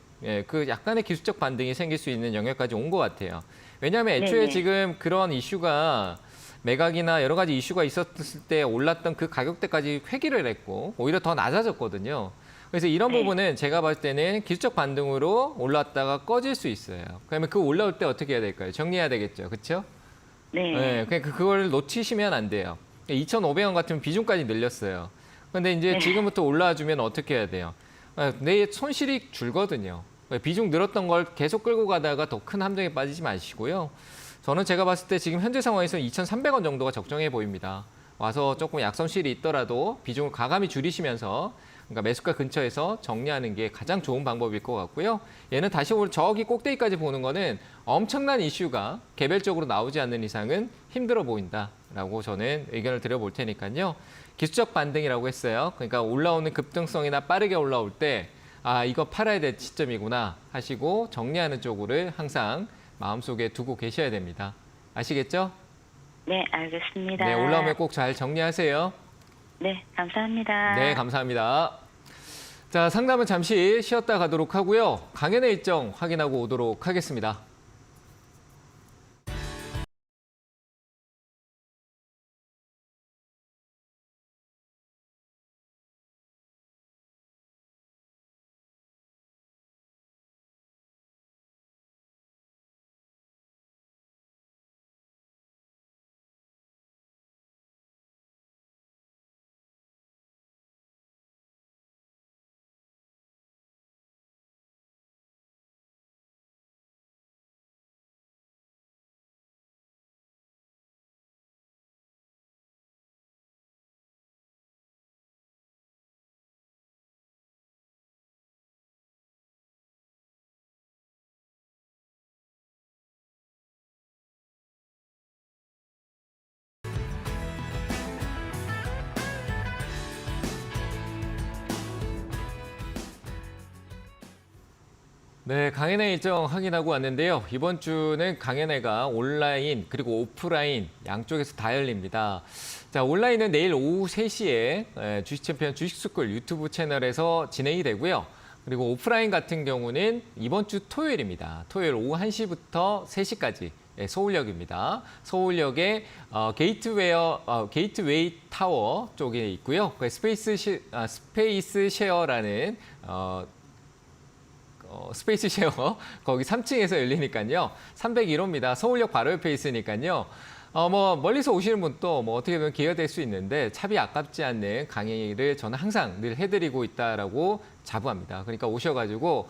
그 약간의 기술적 반등이 생길 수 있는 영역까지 온 것 같아요. 왜냐하면 애초에 네네. 지금 그런 이슈가 매각이나 여러 가지 이슈가 있었을 때 올랐던 그 가격대까지 회귀를 했고 오히려 더 낮아졌거든요. 그래서 이런 네. 부분은 제가 봤을 때는 기술적 반등으로 올랐다가 꺼질 수 있어요. 그러면 그 올라올 때 어떻게 해야 될까요? 정리해야 되겠죠. 그렇죠? 네. 네, 그러니까 그걸 놓치시면 안 돼요. 2,500원 같으면 비중까지 늘렸어요. 그런데 이제 네. 지금부터 올라와주면 어떻게 해야 돼요? 내 손실이 줄거든요. 비중 늘었던 걸 계속 끌고 가다가 더 큰 함정에 빠지지 마시고요. 저는 제가 봤을 때 지금 현재 상황에서 2,300원 정도가 적정해 보입니다. 와서 조금 약손실이 있더라도 비중을 과감히 줄이시면서 그러니까 매수가 근처에서 정리하는 게 가장 좋은 방법일 것 같고요. 얘는 다시 저기 꼭대기까지 보는 거는 엄청난 이슈가 개별적으로 나오지 않는 이상은 힘들어 보인다라고 저는 의견을 드려볼 테니까요. 기술적 반등이라고 했어요. 그러니까 올라오는 급등성이나 빠르게 올라올 때 이거 팔아야 될 시점이구나 하시고 정리하는 쪽으로 항상 마음속에 두고 계셔야 됩니다. 아시겠죠? 네, 알겠습니다. 네, 올라오면 꼭 잘 정리하세요. 네, 감사합니다. 네, 감사합니다. 자, 상담은 잠시 쉬었다 가도록 하고요. 강연의 일정 확인하고 오도록 하겠습니다. 네, 강연회 일정 확인하고 왔는데요. 이번 주는 강연회가 온라인 그리고 오프라인 양쪽에서 다 열립니다. 자, 온라인은 내일 오후 3시에 주식챔피언 주식스쿨 유튜브 채널에서 진행이 되고요. 그리고 오프라인 같은 경우는 이번 주 토요일입니다. 토요일 오후 1시부터 3시까지 서울역입니다. 서울역에 게이트웨이 타워 쪽에 있고요. 스페이스 쉐어라는 스페이스 쉐어 거기 3층에서 열리니까요. 301호입니다. 서울역 바로 옆에 있으니까요. 멀리서 오시는 분도 어떻게 보면 기회가 될 수 있는데 차비 아깝지 않는 강의를 저는 항상 늘 해드리고 있다라고 자부합니다. 그러니까 오셔가지고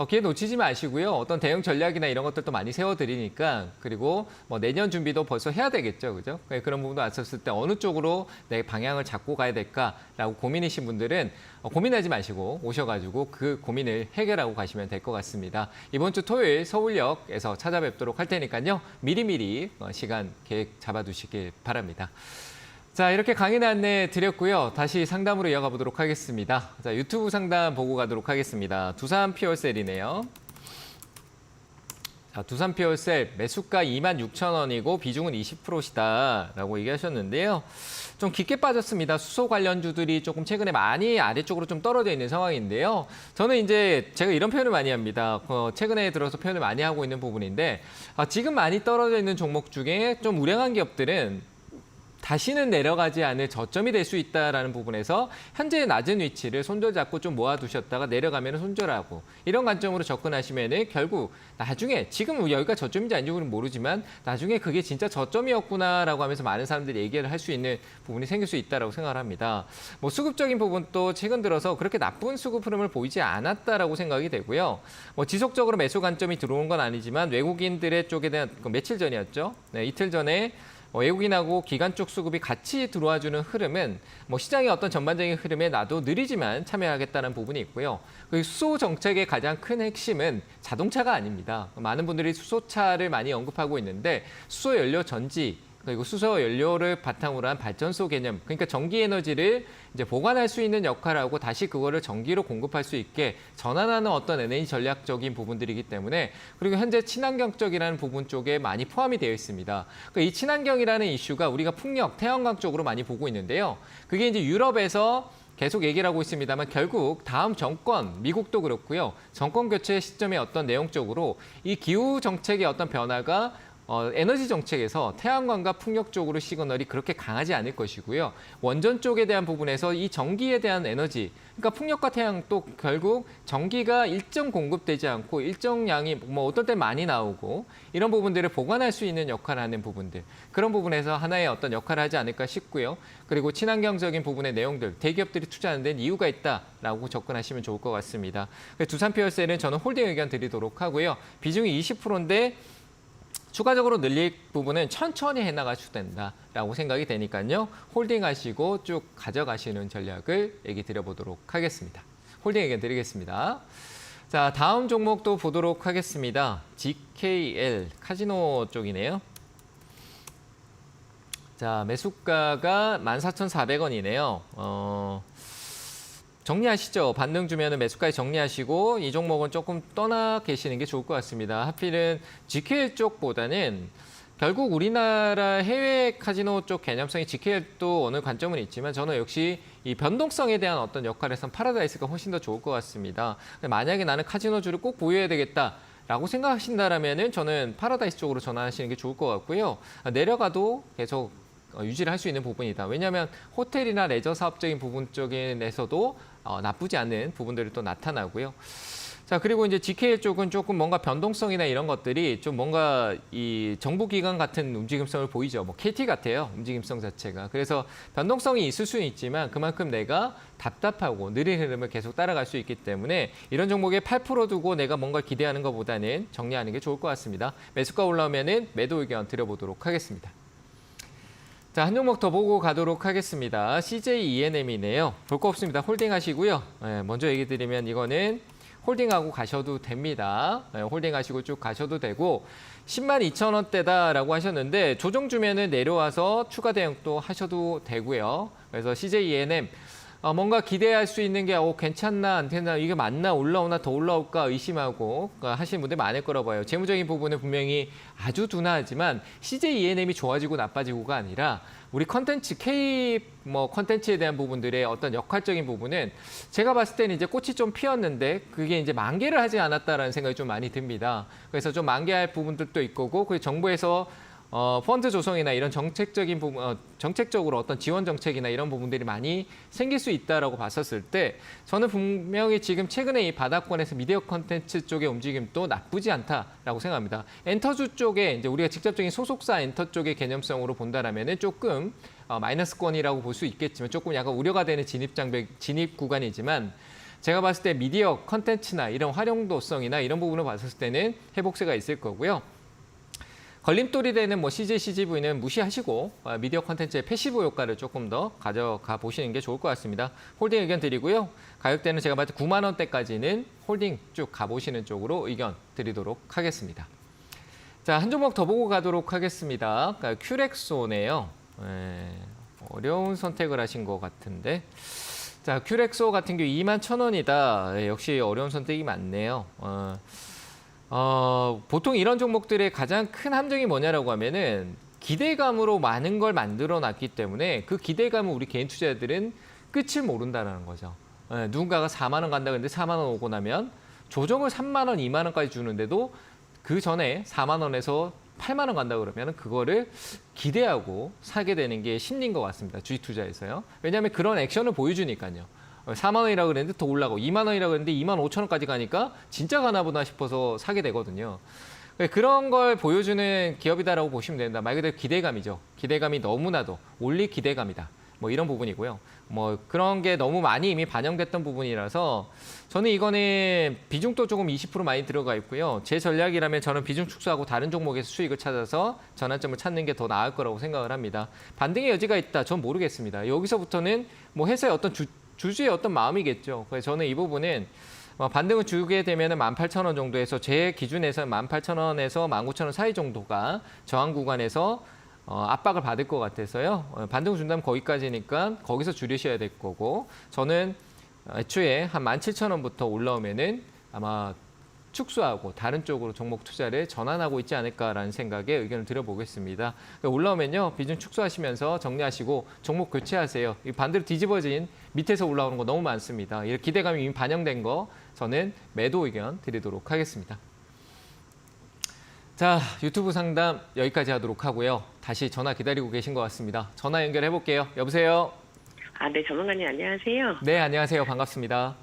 기회 놓치지 마시고요. 어떤 대응 전략이나 이런 것들도 많이 세워드리니까 그리고 내년 준비도 벌써 해야 되겠죠, 그죠? 그런 부분도 왔었을 때 어느 쪽으로 내 방향을 잡고 가야 될까라고 고민이신 분들은 고민하지 마시고 오셔가지고 그 고민을 해결하고 가시면 될 것 같습니다. 이번 주 토요일 서울역에서 찾아뵙도록 할 테니까요. 미리미리 시간 계획 잡아두시길 바랍니다. 자, 이렇게 강의 안내 드렸고요. 다시 상담으로 이어가 보도록 하겠습니다. 자, 유튜브 상담 보고 가도록 하겠습니다. 두산 피어셀이네요. 자, 두산 피어셀 매수가 26,000원이고 비중은 20%시다라고 얘기하셨는데요. 좀 깊게 빠졌습니다. 수소 관련주들이 조금 최근에 많이 아래쪽으로 좀 떨어져 있는 상황인데요. 저는 이제 제가 이런 표현을 많이 합니다. 최근에 들어서 표현을 많이 하고 있는 부분인데 지금 많이 떨어져 있는 종목 중에 좀 우량한 기업들은 다시는 내려가지 않을 저점이 될 수 있다라는 부분에서 현재 낮은 위치를 손절잡고 좀 모아두셨다가 내려가면 손절하고 이런 관점으로 접근하시면은 결국 나중에 지금 여기가 저점인지 아닌지는 모르지만 나중에 그게 진짜 저점이었구나라고 하면서 많은 사람들이 얘기를 할 수 있는 부분이 생길 수 있다라고 생각을 합니다. 뭐 수급적인 부분도 최근 들어서 그렇게 나쁜 수급 흐름을 보이지 않았다라고 생각이 되고요. 뭐 지속적으로 매수 관점이 들어온 건 아니지만 외국인들의 쪽에 대한 며칠 전이었죠. 네, 이틀 전에 외국인하고 기관 쪽 수급이 같이 들어와주는 흐름은 뭐 시장의 어떤 전반적인 흐름에 나도 느리지만 참여하겠다는 부분이 있고요. 그 수소 정책의 가장 큰 핵심은 자동차가 아닙니다. 많은 분들이 수소차를 많이 언급하고 있는데 수소 연료 전지 그리고 수소 연료를 바탕으로 한 발전소 개념, 그러니까 전기 에너지를 이제 보관할 수 있는 역할을 하고 다시 그거를 전기로 공급할 수 있게 전환하는 어떤 에너지 전략적인 부분들이기 때문에 그리고 현재 친환경적이라는 부분 쪽에 많이 포함이 되어 있습니다. 그러니까 이 친환경이라는 이슈가 우리가 풍력, 태양광 쪽으로 많이 보고 있는데요. 그게 이제 유럽에서 계속 얘기를 하고 있습니다만 결국 다음 정권, 미국도 그렇고요. 정권 교체 시점의 어떤 내용적으로 이 기후 정책의 어떤 변화가 에너지 정책에서 태양광과 풍력 쪽으로 시그널이 그렇게 강하지 않을 것이고요. 원전 쪽에 대한 부분에서 이 전기에 대한 에너지, 그러니까 풍력과 태양도 결국 전기가 일정 공급되지 않고 일정 양이 뭐 어떨 때 많이 나오고 이런 부분들을 보관할 수 있는 역할을 하는 부분들. 그런 부분에서 하나의 어떤 역할을 하지 않을까 싶고요. 그리고 친환경적인 부분의 내용들, 대기업들이 투자하는 데는 이유가 있다라고 접근하시면 좋을 것 같습니다. 두산퓨얼셀은 저는 홀딩 의견 드리도록 하고요. 비중이 20%인데 추가적으로 늘릴 부분은 천천히 해나가셔도 된다라고 생각이 되니까요. 홀딩하시고 쭉 가져가시는 전략을 얘기 드려보도록 하겠습니다. 홀딩 의견 드리겠습니다. 자, 다음 종목도 보도록 하겠습니다. GKL 카지노 쪽이네요. 자, 매수가가 14,400원이네요. 정리하시죠. 반등 주면은 매수가에 정리하시고 이 종목은 조금 떠나 계시는 게 좋을 것 같습니다. 하필은 GKL 쪽보다는 결국 우리나라 해외 카지노 쪽 개념성이 GKL도 어느 관점은 있지만 저는 역시 이 변동성에 대한 어떤 역할에선 파라다이스가 훨씬 더 좋을 것 같습니다. 만약에 나는 카지노주를 꼭 보유해야 되겠다라고 생각하신다라면은 저는 파라다이스 쪽으로 전환하시는 게 좋을 것 같고요. 내려가도 계속 유지를 할 수 있는 부분이다. 왜냐하면 호텔이나 레저 사업적인 부분 쪽에서도 나쁘지 않은 부분들이 또 나타나고요. 자, 그리고 이제 GKL 쪽은 조금 뭔가 변동성이나 이런 것들이 좀 뭔가 이 정부기관 같은 움직임성을 보이죠. 뭐 KT 같아요. 움직임성 자체가. 그래서 변동성이 있을 수는 있지만 그만큼 내가 답답하고 느린 흐름을 계속 따라갈 수 있기 때문에 이런 종목에 8% 두고 내가 뭔가 기대하는 것보다는 정리하는 게 좋을 것 같습니다. 매수가 올라오면은 매도 의견 드려보도록 하겠습니다. 자, 한 종목 더 보고 가도록 하겠습니다. CJ E&M이네요. 볼 거 없습니다. 홀딩 하시고요. 먼저 얘기 드리면 이거는 홀딩하고 가셔도 됩니다. 홀딩 하시고 쭉 가셔도 되고 102,000원대다라고 하셨는데 조정 주면은 내려와서 추가 대응 또 하셔도 되고요. 그래서 CJ E&M 뭔가 기대할 수 있는 게 괜찮나 안 되나 이게 맞나 올라오나 더 올라올까 의심하고 하시는 분들 많을 거라고 봐요. 재무적인 부분은 분명히 아주 둔화하지만 CJ E&M이 좋아지고 나빠지고가 아니라 우리 컨텐츠 K 컨텐츠에 대한 부분들의 어떤 역할적인 부분은 제가 봤을 때는 이제 꽃이 좀 피었는데 그게 이제 만개를 하지 않았다라는 생각이 좀 많이 듭니다. 그래서 좀 만개할 부분들도 있고 그리고 정부에서 펀드 조성이나 이런 정책적인 부분, 정책적으로 어떤 지원 정책이나 이런 부분들이 많이 생길 수 있다라고 봤었을 때 저는 분명히 지금 최근에 이 바닥권에서 미디어 콘텐츠 쪽의 움직임도 나쁘지 않다라고 생각합니다. 엔터주 쪽에 이제 우리가 직접적인 소속사 엔터 쪽의 개념성으로 본다라면은 조금 마이너스권이라고 볼 수 있겠지만 조금 약간 우려가 되는 진입 구간이지만 제가 봤을 때 미디어 콘텐츠나 이런 활용도성이나 이런 부분을 봤을 때는 회복세가 있을 거고요. 걸림돌이 되는 CJ, CGV는 무시하시고 미디어 콘텐츠의 패시브 효과를 조금 더 가져가 보시는 게 좋을 것 같습니다. 홀딩 의견 드리고요. 가격대는 제가 봤을 때 9만 원대까지는 홀딩 쭉 가보시는 쪽으로 의견 드리도록 하겠습니다. 자, 한 종목 더 보고 가도록 하겠습니다. 큐렉소네요. 어려운 선택을 하신 것 같은데. 자, 큐렉소 같은 경우 21,000원이다. 역시 어려운 선택이 많네요. 보통 이런 종목들의 가장 큰 함정이 뭐냐라고 하면은 기대감으로 많은 걸 만들어 놨기 때문에 그 기대감을 우리 개인 투자자들은 끝을 모른다는 거죠. 누군가가 4만 원 간다 그랬는데 4만 원 오고 나면 조정을 3만 원, 2만 원까지 주는데도 그 전에 4만 원에서 8만 원 간다 그러면 그거를 기대하고 사게 되는 게 심리인 것 같습니다. 주식 투자에서요. 왜냐하면 그런 액션을 보여주니까요. 4만 원이라고 그랬는데 더 올라가고 2만 원이라고 그랬는데 2만 5천 원까지 가니까 진짜 가나 보다 싶어서 사게 되거든요. 그런 걸 보여주는 기업이다라고 보시면 된다. 말 그대로 기대감이죠. 기대감이 너무나도 올릴 기대감이다. 뭐 이런 부분이고요. 뭐 그런 게 너무 많이 이미 반영됐던 부분이라서 저는 이거는 비중도 조금 20% 많이 들어가 있고요. 제 전략이라면 저는 비중 축소하고 다른 종목에서 수익을 찾아서 전환점을 찾는 게 더 나을 거라고 생각을 합니다. 반등의 여지가 있다. 전 모르겠습니다. 여기서부터는 뭐 회사의 어떤 주주의 어떤 마음이겠죠. 그래서 저는 이 부분은 반등을 주게 되면 18,000원 정도에서 제 기준에서 18,000원에서 19,000원 사이 정도가 저항 구간에서 압박을 받을 것 같아서요. 반등을 준다면 거기까지니까 거기서 줄이셔야 될 거고 저는 애초에 한 17,000원부터 올라오면은 아마 축소하고 다른 쪽으로 종목 투자를 전환하고 있지 않을까라는 생각에 의견을 드려보겠습니다. 올라오면요. 비중 축소하시면서 정리하시고 종목 교체하세요. 이 반대로 뒤집어진 밑에서 올라오는 거 너무 많습니다. 이런 기대감이 이미 반영된 거 저는 매도 의견 드리도록 하겠습니다. 자, 유튜브 상담 여기까지 하도록 하고요. 다시 전화 기다리고 계신 것 같습니다. 전화 연결해 볼게요. 여보세요? 네, 전문가님 안녕하세요. 네, 안녕하세요. 반갑습니다.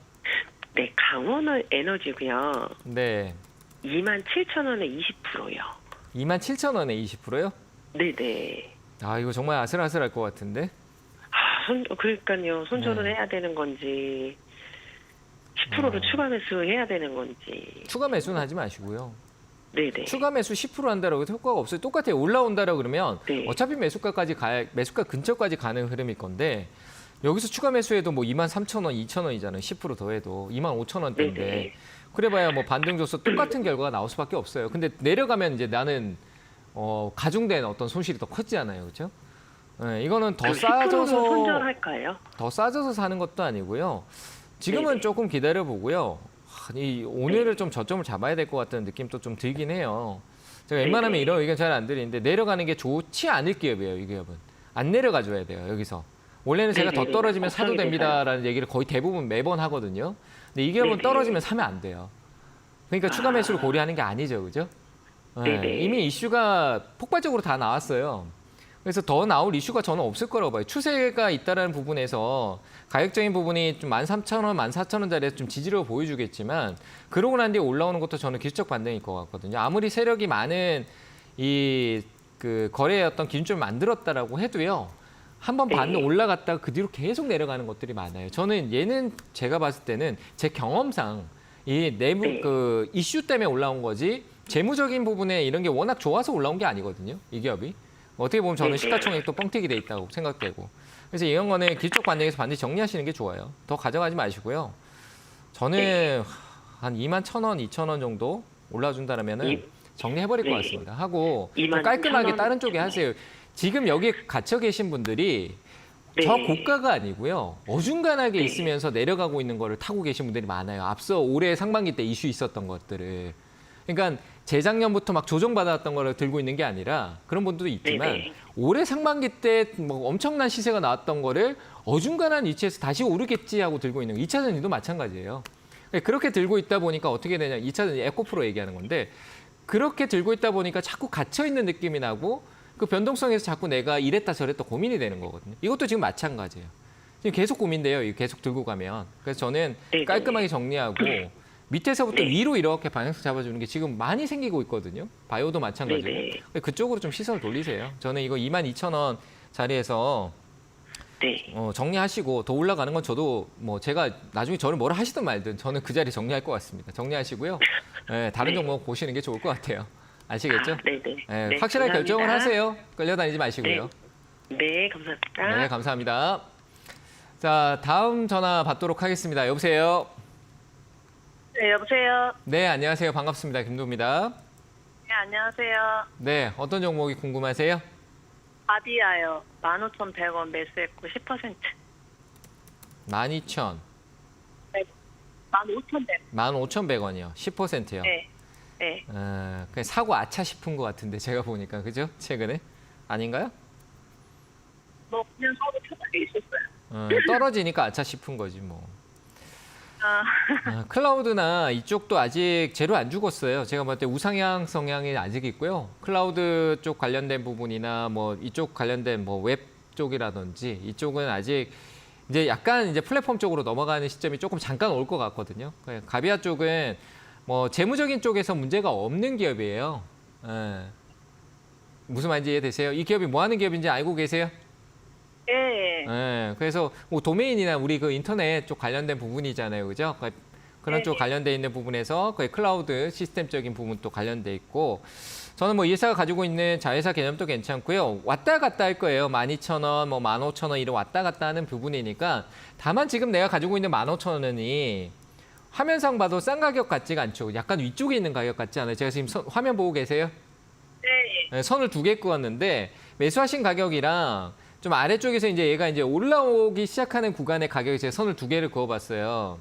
네, 강원 에너지고요. 네. 27,000원에 20%요. 27,000원에 20%요? 네네. 아, 이거 정말 아슬아슬할 것 같은데. 그러니까요. 손절을 해야 되는 건지 10%로 추가 매수해야 되는 건지. 추가 매수는 하지 마시고요. 네네. 추가 매수 10% 한다라고 해서 효과가 없어요. 똑같아요. 올라온다라고 그러면 네. 어차피 매수가 근처까지 가는 흐름일 건데 여기서 추가 매수해도 뭐 23,000원, 2,000원이잖아요. 10% 더해도 25,000원대인데 네네. 그래봐야 뭐 반등 줘서 똑같은 결과가 나올 수밖에 없어요. 근데 내려가면 이제 나는 가중된 어떤 손실이 더 커지잖아요, 그렇죠? 네, 이거는 더 10%로 싸져서 손절할까요? 더 싸져서 사는 것도 아니고요. 지금은 네네. 조금 기다려 보고요. 이 오늘을 좀 저점을 잡아야 될 것 같다는 느낌도 좀 들긴 해요. 제가 웬만하면 네네. 이런 의견 잘 안 드리는데 내려가는 게 좋지 않을 기업이에요, 이 기업은. 안 내려가 줘야 돼요, 여기서. 원래는 제가 더 네네네. 떨어지면 사도 걱정이 됩니다라는 얘기를 거의 대부분 매번 하거든요. 근데 이 기업은 네네. 떨어지면 사면 안 돼요. 그러니까 추가 매수를 고려하는 게 아니죠, 그죠? 네, 네네. 이미 이슈가 폭발적으로 다 나왔어요. 그래서 더 나올 이슈가 저는 없을 거라고 봐요. 추세가 있다라는 부분에서 가격적인 부분이 좀 13,000원, 14,000원짜리에서 좀 지지를 보여주겠지만 그러고 난 뒤에 올라오는 것도 저는 기술적 반등일 것 같거든요. 아무리 세력이 많은 그 거래의 어떤 기준점을 만들었다라고 해도요. 한번 반등 네. 올라갔다가 그 뒤로 계속 내려가는 것들이 많아요. 저는 얘는 제가 봤을 때는 제 경험상 이 내부 네. 그 이슈 때문에 올라온 거지 재무적인 부분에 이런 게 워낙 좋아서 올라온 게 아니거든요. 이 기업이. 어떻게 보면 저는 네네. 시가총액도 뻥튀기 돼 있다고 생각되고. 그래서 이런 거는 기술적 반등에서 반드시 정리하시는 게 좋아요. 더 가져가지 마시고요. 저는 네. 한 21,000원, 2,000원 정도 올라준다면은 정리해버릴 것 네. 같습니다. 하고 21,000원 깔끔하게 다른 쪽에 하세요. 지금 여기에 갇혀 계신 분들이 네. 저 고가가 아니고요. 어중간하게 네. 있으면서 내려가고 있는 거를 타고 계신 분들이 많아요. 앞서 올해 상반기 때 이슈 있었던 것들을. 그러니까 재작년부터 막 조정받았던 거를 들고 있는 게 아니라 그런 분들도 있지만 네네. 올해 상반기 때 뭐 엄청난 시세가 나왔던 거를 어중간한 위치에서 다시 오르겠지 하고 들고 있는 2차 전지도 마찬가지예요. 그렇게 들고 있다 보니까 어떻게 되냐. 2차 전지 에코프로 얘기하는 건데 그렇게 들고 있다 보니까 자꾸 갇혀 있는 느낌이 나고 그 변동성에서 자꾸 내가 이랬다 저랬다 고민이 되는 거거든요. 이것도 지금 마찬가지예요. 지금 계속 고민돼요. 이거 계속 들고 가면. 그래서 저는 네네. 깔끔하게 정리하고 밑에서부터 네. 위로 이렇게 방향성 잡아주는 게 지금 많이 생기고 있거든요. 바이오도 마찬가지고. 네네. 그쪽으로 좀 시선을 돌리세요. 저는 이거 22,000원 자리에서 네. 정리하시고 더 올라가는 건 저도 뭐 제가 나중에 저를 뭐라 하시든 말든 저는 그 자리 정리할 것 같습니다. 정리하시고요. 네, 다른 네. 종목 보시는 게 좋을 것 같아요. 아시겠죠? 네네. 네, 네, 확실하게 감사합니다. 결정을 하세요. 끌려다니지 마시고요. 네, 감사합니다. 네, 감사합니다. 자, 다음 전화 받도록 하겠습니다. 여보세요? 네, 여보세요. 네, 안녕하세요. 반갑습니다. 김도입니다. 네, 안녕하세요. 네, 어떤 종목이 궁금하세요? 아디아요. 15,100원 매수했고 10%. 12,000, 15,100원. 15,100원이요. 10%요. 네. 네. 그냥 사고 아차 싶은 것 같은데 제가 보니까 그죠? 최근에 아닌가요? 뭐 그냥 서로 편하게 있었어요. 떨어지니까 아차 싶은 거지 뭐. 클라우드나 이쪽도 아직 제로 안 죽었어요. 제가 볼 때 우상향 성향이 아직 있고요. 클라우드 쪽 관련된 부분이나 뭐 이쪽 관련된 뭐 웹 쪽이라든지 이쪽은 아직 이제 약간 이제 플랫폼 쪽으로 넘어가는 시점이 조금 잠깐 올 것 같거든요. 가비아 쪽은 뭐 재무적인 쪽에서 문제가 없는 기업이에요. 예. 무슨 말인지 이해되세요? 이 기업이 뭐 하는 기업인지 알고 계세요? 예. 예, 그래서 뭐 도메인이나 우리 그 인터넷 쪽 관련된 부분이잖아요, 그죠? 그런 쪽 관련돼 있는 부분에서 거의 클라우드 시스템적인 부분도 관련돼 있고, 저는 뭐 이 회사가 가지고 있는 자회사 개념도 괜찮고요. 왔다 갔다 할 거예요. 12,000원, 뭐 15,000원 이런 왔다 갔다 하는 부분이니까. 다만 지금 내가 가지고 있는 15,000원이 화면상 봐도 싼 가격 같지가 않죠. 약간 위쪽에 있는 가격 같지 않아요? 제가 지금 화면 보고 계세요? 네. 네, 선을 2개 그었는데 매수하신 가격이랑 좀 아래쪽에서 이제 얘가 이제 올라오기 시작하는 구간의 가격에 제가 선을 2개를 그어봤어요.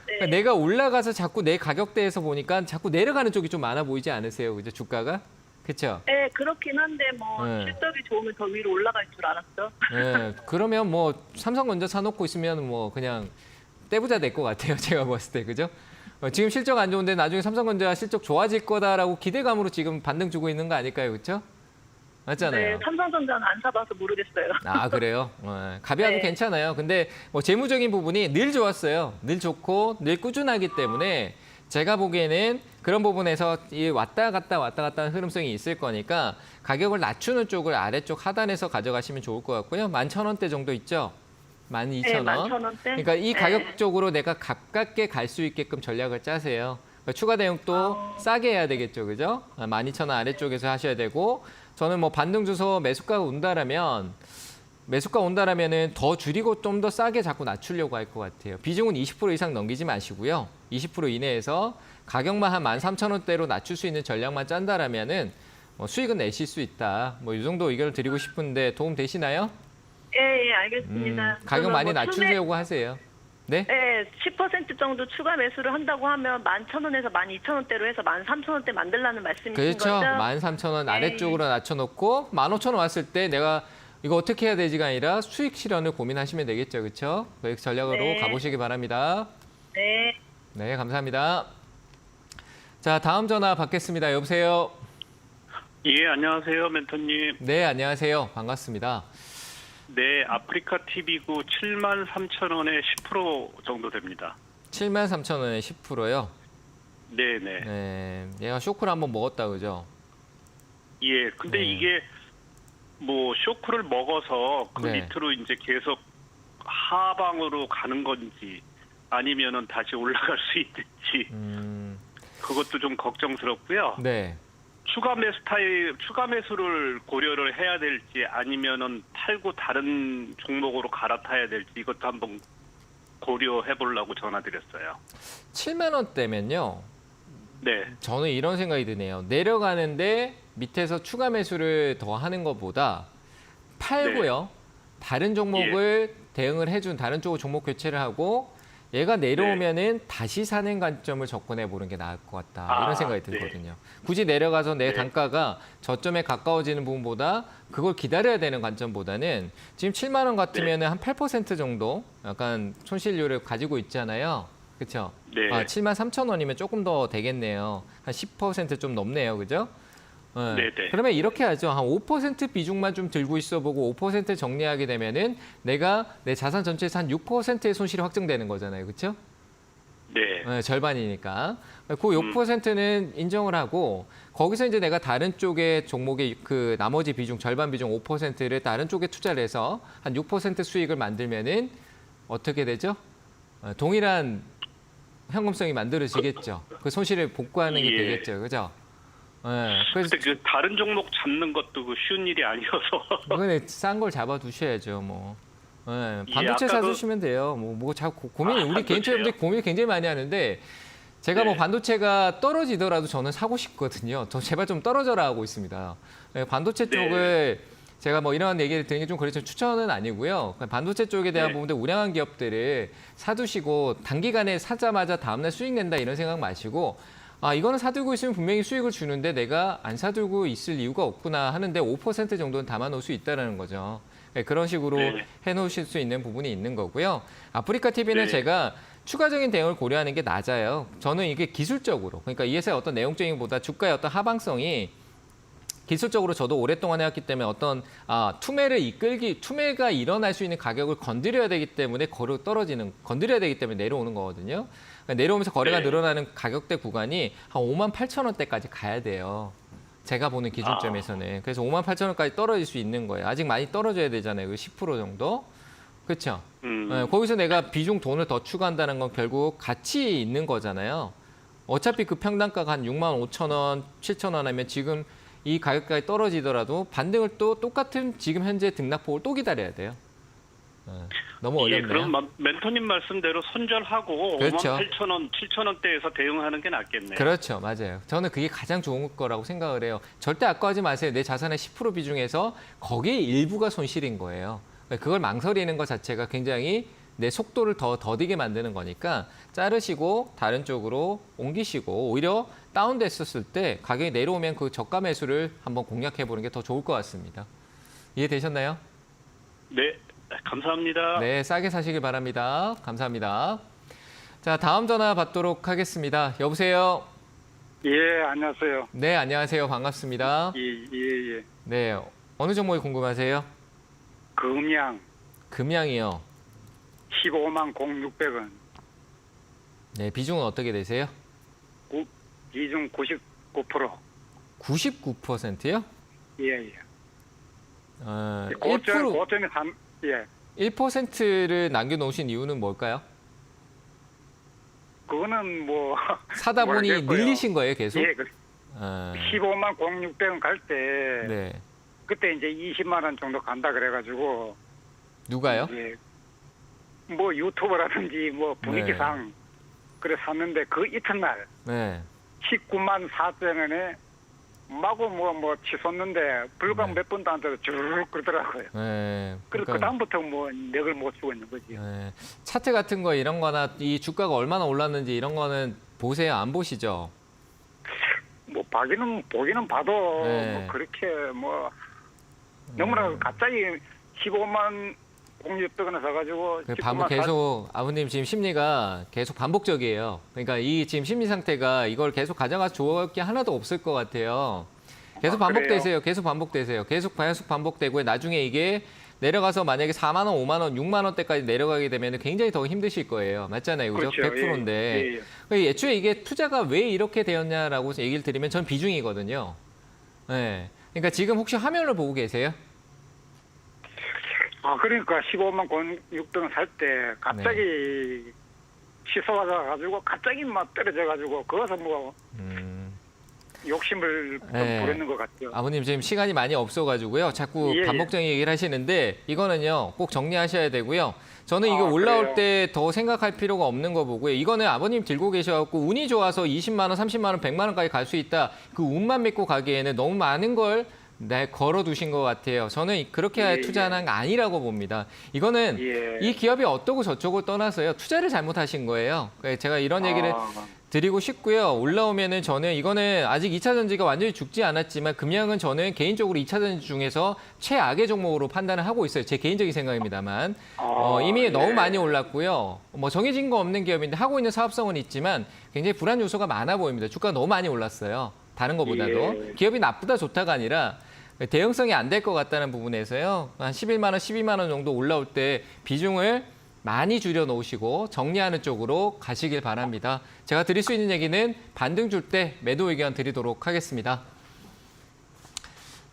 그러니까 내가 올라가서 자꾸 내 가격대에서 보니까 자꾸 내려가는 쪽이 좀 많아 보이지 않으세요? 그죠? 주가가? 그렇죠? 네, 그렇긴 한데 뭐 네. 실적이 좋으면 더 위로 올라갈 줄 알았죠. 네, 그러면 뭐 삼성전자 사놓고 있으면 뭐 그냥 떼부자 될 것 같아요. 제가 봤을 때, 그죠? 지금 실적 안 좋은데 나중에 삼성전자 실적 좋아질 거다라고 기대감으로 지금 반등 주고 있는 거 아닐까요? 그렇죠? 맞잖아요. 네, 삼성전자는 안 사봐서 모르겠어요. 아, 그래요? 가비아도 네. 괜찮아요. 근데 뭐 재무적인 부분이 늘 좋았어요. 늘 좋고 늘 꾸준하기 때문에 제가 보기에는 그런 부분에서 이 왔다 갔다 하는 흐름성이 있을 거니까 가격을 낮추는 쪽을 아래쪽 하단에서 가져가시면 좋을 것 같고요. 11,000원대 정도 있죠? 12,000원. 네, 11,000원대. 그러니까 이 네. 가격 쪽으로 내가 가깝게 갈 수 있게끔 전략을 짜세요. 그러니까 추가 대응도 싸게 해야 되겠죠, 그죠? 12,000원 아래쪽에서 하셔야 되고, 저는 뭐 반등 주소 매수가가 온다라면은 더 줄이고 좀 더 싸게 자꾸 낮추려고 할 것 같아요. 비중은 20% 이상 넘기지 마시고요. 20% 이내에서 가격만 한 13,000원대로 낮출 수 있는 전략만 짠다라면은 뭐 수익은 내실 수 있다. 뭐 이 정도 의견을 드리고 싶은데 도움 되시나요? 예, 알겠습니다. 가격 그러면 많이 뭐 낮추려고 하세요. 네? 네, 10% 정도 추가 매수를 한다고 하면 11,000원에서 12,000원대로 해서 13,000원대 만들라는 말씀이신 그렇죠. 거죠? 13,000원 네. 아래쪽으로 낮춰놓고 15,000원 왔을 때 내가 이거 어떻게 해야 되지가 아니라 수익 실현을 고민하시면 되겠죠. 그렇죠? 그 전략으로 네. 가보시기 바랍니다. 네. 네, 감사합니다. 자, 다음 전화 받겠습니다. 여보세요? 예, 안녕하세요, 멘토님. 네, 안녕하세요. 반갑습니다. 네, 아프리카 TV구 73,000원에 10% 정도 됩니다. 73,000원에 10%요? 네네. 네, 얘가 쇼크를 한번 먹었다, 그죠? 예, 근데 네. 이게 뭐 쇼크를 먹어서 그 네. 밑으로 이제 계속 하방으로 가는 건지 아니면은 다시 올라갈 수 있는지 그것도 좀 걱정스럽고요. 네. 추가 매수를 고려를 해야 될지 아니면은 팔고 다른 종목으로 갈아타야 될지 이것도 한번 고려해 보려고 전화드렸어요. 7만 원대면요. 네. 저는 이런 생각이 드네요. 내려가는데 밑에서 추가 매수를 더 하는 것보다 팔고요. 다른 종목을 대응을 해준 다른 쪽으로 종목 교체를 하고 얘가 내려오면은 다시 사는 관점을 접근해 보는 게 나을 것 같다. 이런 생각이 들거든요. 굳이 내려가서 내 단가가 저점에 가까워지는 부분보다 그걸 기다려야 되는 관점보다는 지금 7만 원 같으면은 한 8% 정도 약간 손실률을 가지고 있잖아요. 그렇죠? 네. 7만 3천 원이면 조금 더 되겠네요. 한 10%좀 넘네요. 그죠? 네. 네네. 그러면 이렇게 하죠. 한 5% 비중만 좀 들고 있어보고 5% 정리하게 되면은 내가 내 자산 전체에서 한 6%의 손실이 확정되는 거잖아요. 그렇죠? 네. 네, 절반이니까. 그 6%는 인정을 하고 거기서 이제 내가 다른 쪽의 종목의 그 나머지 비중, 절반 비중 5%를 다른 쪽에 투자를 해서 한 6% 수익을 만들면은 어떻게 되죠? 동일한 현금성이 만들어지겠죠. 그 손실을 복구하는 게 예. 되겠죠. 그죠? 네, 그래서 근데 그 다른 종목 잡는 것도 그 쉬운 일이 아니어서. 그건 싼 걸 잡아 두셔야죠, 뭐. 네, 반도체 예, 아까 사두시면 돼요. 뭐 자꾸 고민, 우리 반도체요? 개인적으로 고민 굉장히 많이 하는데 제가 뭐 네. 반도체가 떨어지더라도 저는 사고 싶거든요. 더 제발 좀 떨어져라 하고 있습니다. 네, 반도체 네. 쪽을 제가 뭐 이런 얘기를 드리는 게 좀 그렇지만 추천은 아니고요. 반도체 쪽에 대한 네. 부분들 우량한 기업들을 사두시고 단기간에 사자마자 다음날 수익 낸다 이런 생각 마시고 이거는 사들고 있으면 분명히 수익을 주는데 내가 안 사들고 있을 이유가 없구나 하는데 5% 정도는 담아놓을 수 있다는 거죠. 네, 그런 식으로 네. 해놓으실 수 있는 부분이 있는 거고요. 아프리카 TV는 네. 제가 추가적인 대응을 고려하는 게 낮아요. 저는 이게 기술적으로, 그러니까 이 회사의 어떤 내용적인 보다 주가의 어떤 하방성이 기술적으로 저도 오랫동안 해왔기 때문에 어떤 투매가 일어날 수 있는 가격을 건드려야 되기 때문에 건드려야 되기 때문에 내려오는 거거든요. 그러니까 내려오면서 거래가 네. 늘어나는 가격대 구간이 한 58,000원대까지 가야 돼요. 제가 보는 기준점에서는. 그래서 58,000원까지 떨어질 수 있는 거예요. 아직 많이 떨어져야 되잖아요. 그 10% 정도. 그렇죠? 네, 거기서 내가 비중 돈을 더 추가한다는 건 결국 가치 있는 거잖아요. 어차피 그 평단가가 한 65,000원, 7,000원 하면 지금 이 가격까지 떨어지더라도 반등을 또 똑같은 지금 현재 등락폭을 또 기다려야 돼요. 너무 예, 어렵네요. 그럼 멘토님 말씀대로 손절하고 그렇죠. 58,000원, 7,000원대에서 대응하는 게 낫겠네요. 그렇죠. 맞아요. 저는 그게 가장 좋은 거라고 생각을 해요. 절대 아까워하지 마세요. 내 자산의 10% 비중에서 거기에 일부가 손실인 거예요. 그걸 망설이는 것 자체가 굉장히 내 속도를 더 더디게 만드는 거니까 자르시고 다른 쪽으로 옮기시고 오히려 다운됐었을 때 가격이 내려오면 그 저가 매수를 한번 공략해 보는 게 더 좋을 것 같습니다. 이해되셨나요? 네, 감사합니다. 네, 싸게 사시길 바랍니다. 감사합니다. 자, 다음 전화 받도록 하겠습니다. 여보세요? 예, 안녕하세요. 네, 안녕하세요. 반갑습니다. 예. 네, 어느 종목이 궁금하세요? 금양이요. 15만 0,600원. 네, 비중은 어떻게 되세요? 비중 99%. 99%요? 예. 1%, 고점에 1%를 남겨놓으신 이유는 뭘까요? 그거는 뭐 사다 보니 모르겠고요. 늘리신 거예요, 계속? 예, 15만 5만 0,600원 갈 때 네. 그때 이제 20만 원 정도 간다 그래가지고 누가요? 예, 뭐 유튜버라든지 뭐 분위기상 그래 샀는데 그 이튿날 네. 19만 4천원에 마구 뭐 치솟는데 불과 네. 몇 분도 안 돼서 주르륵 그러더라고요. 네. 그래서 그 다음부터 뭐 넥을 못 쓰고 있는 거지. 네. 차트 같은 거 이런 거나 이 주가가 얼마나 올랐는지 이런 거는 보세요? 안 보시죠? 뭐 보기는 봐도 네. 뭐 그렇게 뭐 너무나 갑자기 15만 0,600원에 사가지고 그 반복 계속 아버님 지금 심리가 계속 반복적이에요. 그러니까 이 지금 심리 상태가 이걸 계속 가져가서 좋을 게 하나도 없을 것 같아요. 계속 반복되세요. 계속 반복되세요. 계속 반복되고 나중에 이게 내려가서 만약에 4만 원, 5만 원, 6만 원대까지 내려가게 되면 굉장히 더 힘드실 거예요. 맞잖아요. 그죠? 그렇죠. 100%인데. 애초에 이게 투자가 왜 이렇게 되었냐라고 얘기를 드리면 전 비중이거든요. 네. 그러니까 지금 혹시 화면을 보고 계세요? 그러니까 15만 0,600원 살 때 갑자기 치솟아가지고 갑자기 막 떨어져가지고 거기서 뭐 욕심을 좀 네. 부렸는 것 같아요. 아버님 지금 시간이 많이 없어가지고요. 자꾸 예. 반복적인 얘기를 하시는데 이거는요. 꼭 정리하셔야 되고요. 저는 이거 아, 올라올 그래요? 때 더 생각할 필요가 없는 거 보고요. 이거는 아버님 들고 계셔갖고 운이 좋아서 20만 원, 30만 원, 100만 원까지 갈 수 있다. 그 운만 믿고 가기에는 너무 많은 걸 걸어두신 것 같아요. 저는 그렇게 예, 투자하는 거 아니라고 봅니다. 이거는 예. 이 기업이 어떠고 저쩌고 떠나서요. 투자를 잘못하신 거예요. 제가 이런 얘기를 드리고 싶고요. 올라오면은 저는 이거는 아직 2차 전지가 완전히 죽지 않았지만 금양은 저는 개인적으로 2차 전지 중에서 최악의 종목으로 판단을 하고 있어요. 제 개인적인 생각입니다만 이미 너무 많이 올랐고요. 뭐 정해진 거 없는 기업인데 하고 있는 사업성은 있지만 굉장히 불안 요소가 많아 보입니다. 주가가 너무 많이 올랐어요. 다른 것보다도 기업이 나쁘다 좋다가 아니라 대응성이 안 될 것 같다는 부분에서요. 한 11만 원, 12만 원 정도 올라올 때 비중을 많이 줄여 놓으시고 정리하는 쪽으로 가시길 바랍니다. 제가 드릴 수 있는 얘기는 반등 줄 때 매도 의견 드리도록 하겠습니다.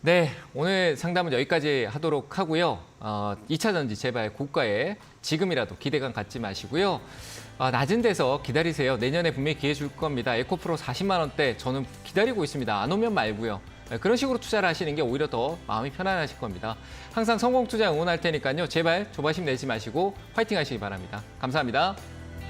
네, 오늘 상담은 여기까지 하도록 하고요. 2차 전지 제발 고가에 지금이라도 기대감 갖지 마시고요. 낮은 데서 기다리세요. 내년에 분명히 기회 줄 겁니다. 에코프로 40만 원대 저는 기다리고 있습니다. 안 오면 말고요. 그런 식으로 투자를 하시는 게 오히려 더 마음이 편안하실 겁니다. 항상 성공 투자 응원할 테니까요. 제발 조바심 내지 마시고 화이팅 하시기 바랍니다. 감사합니다.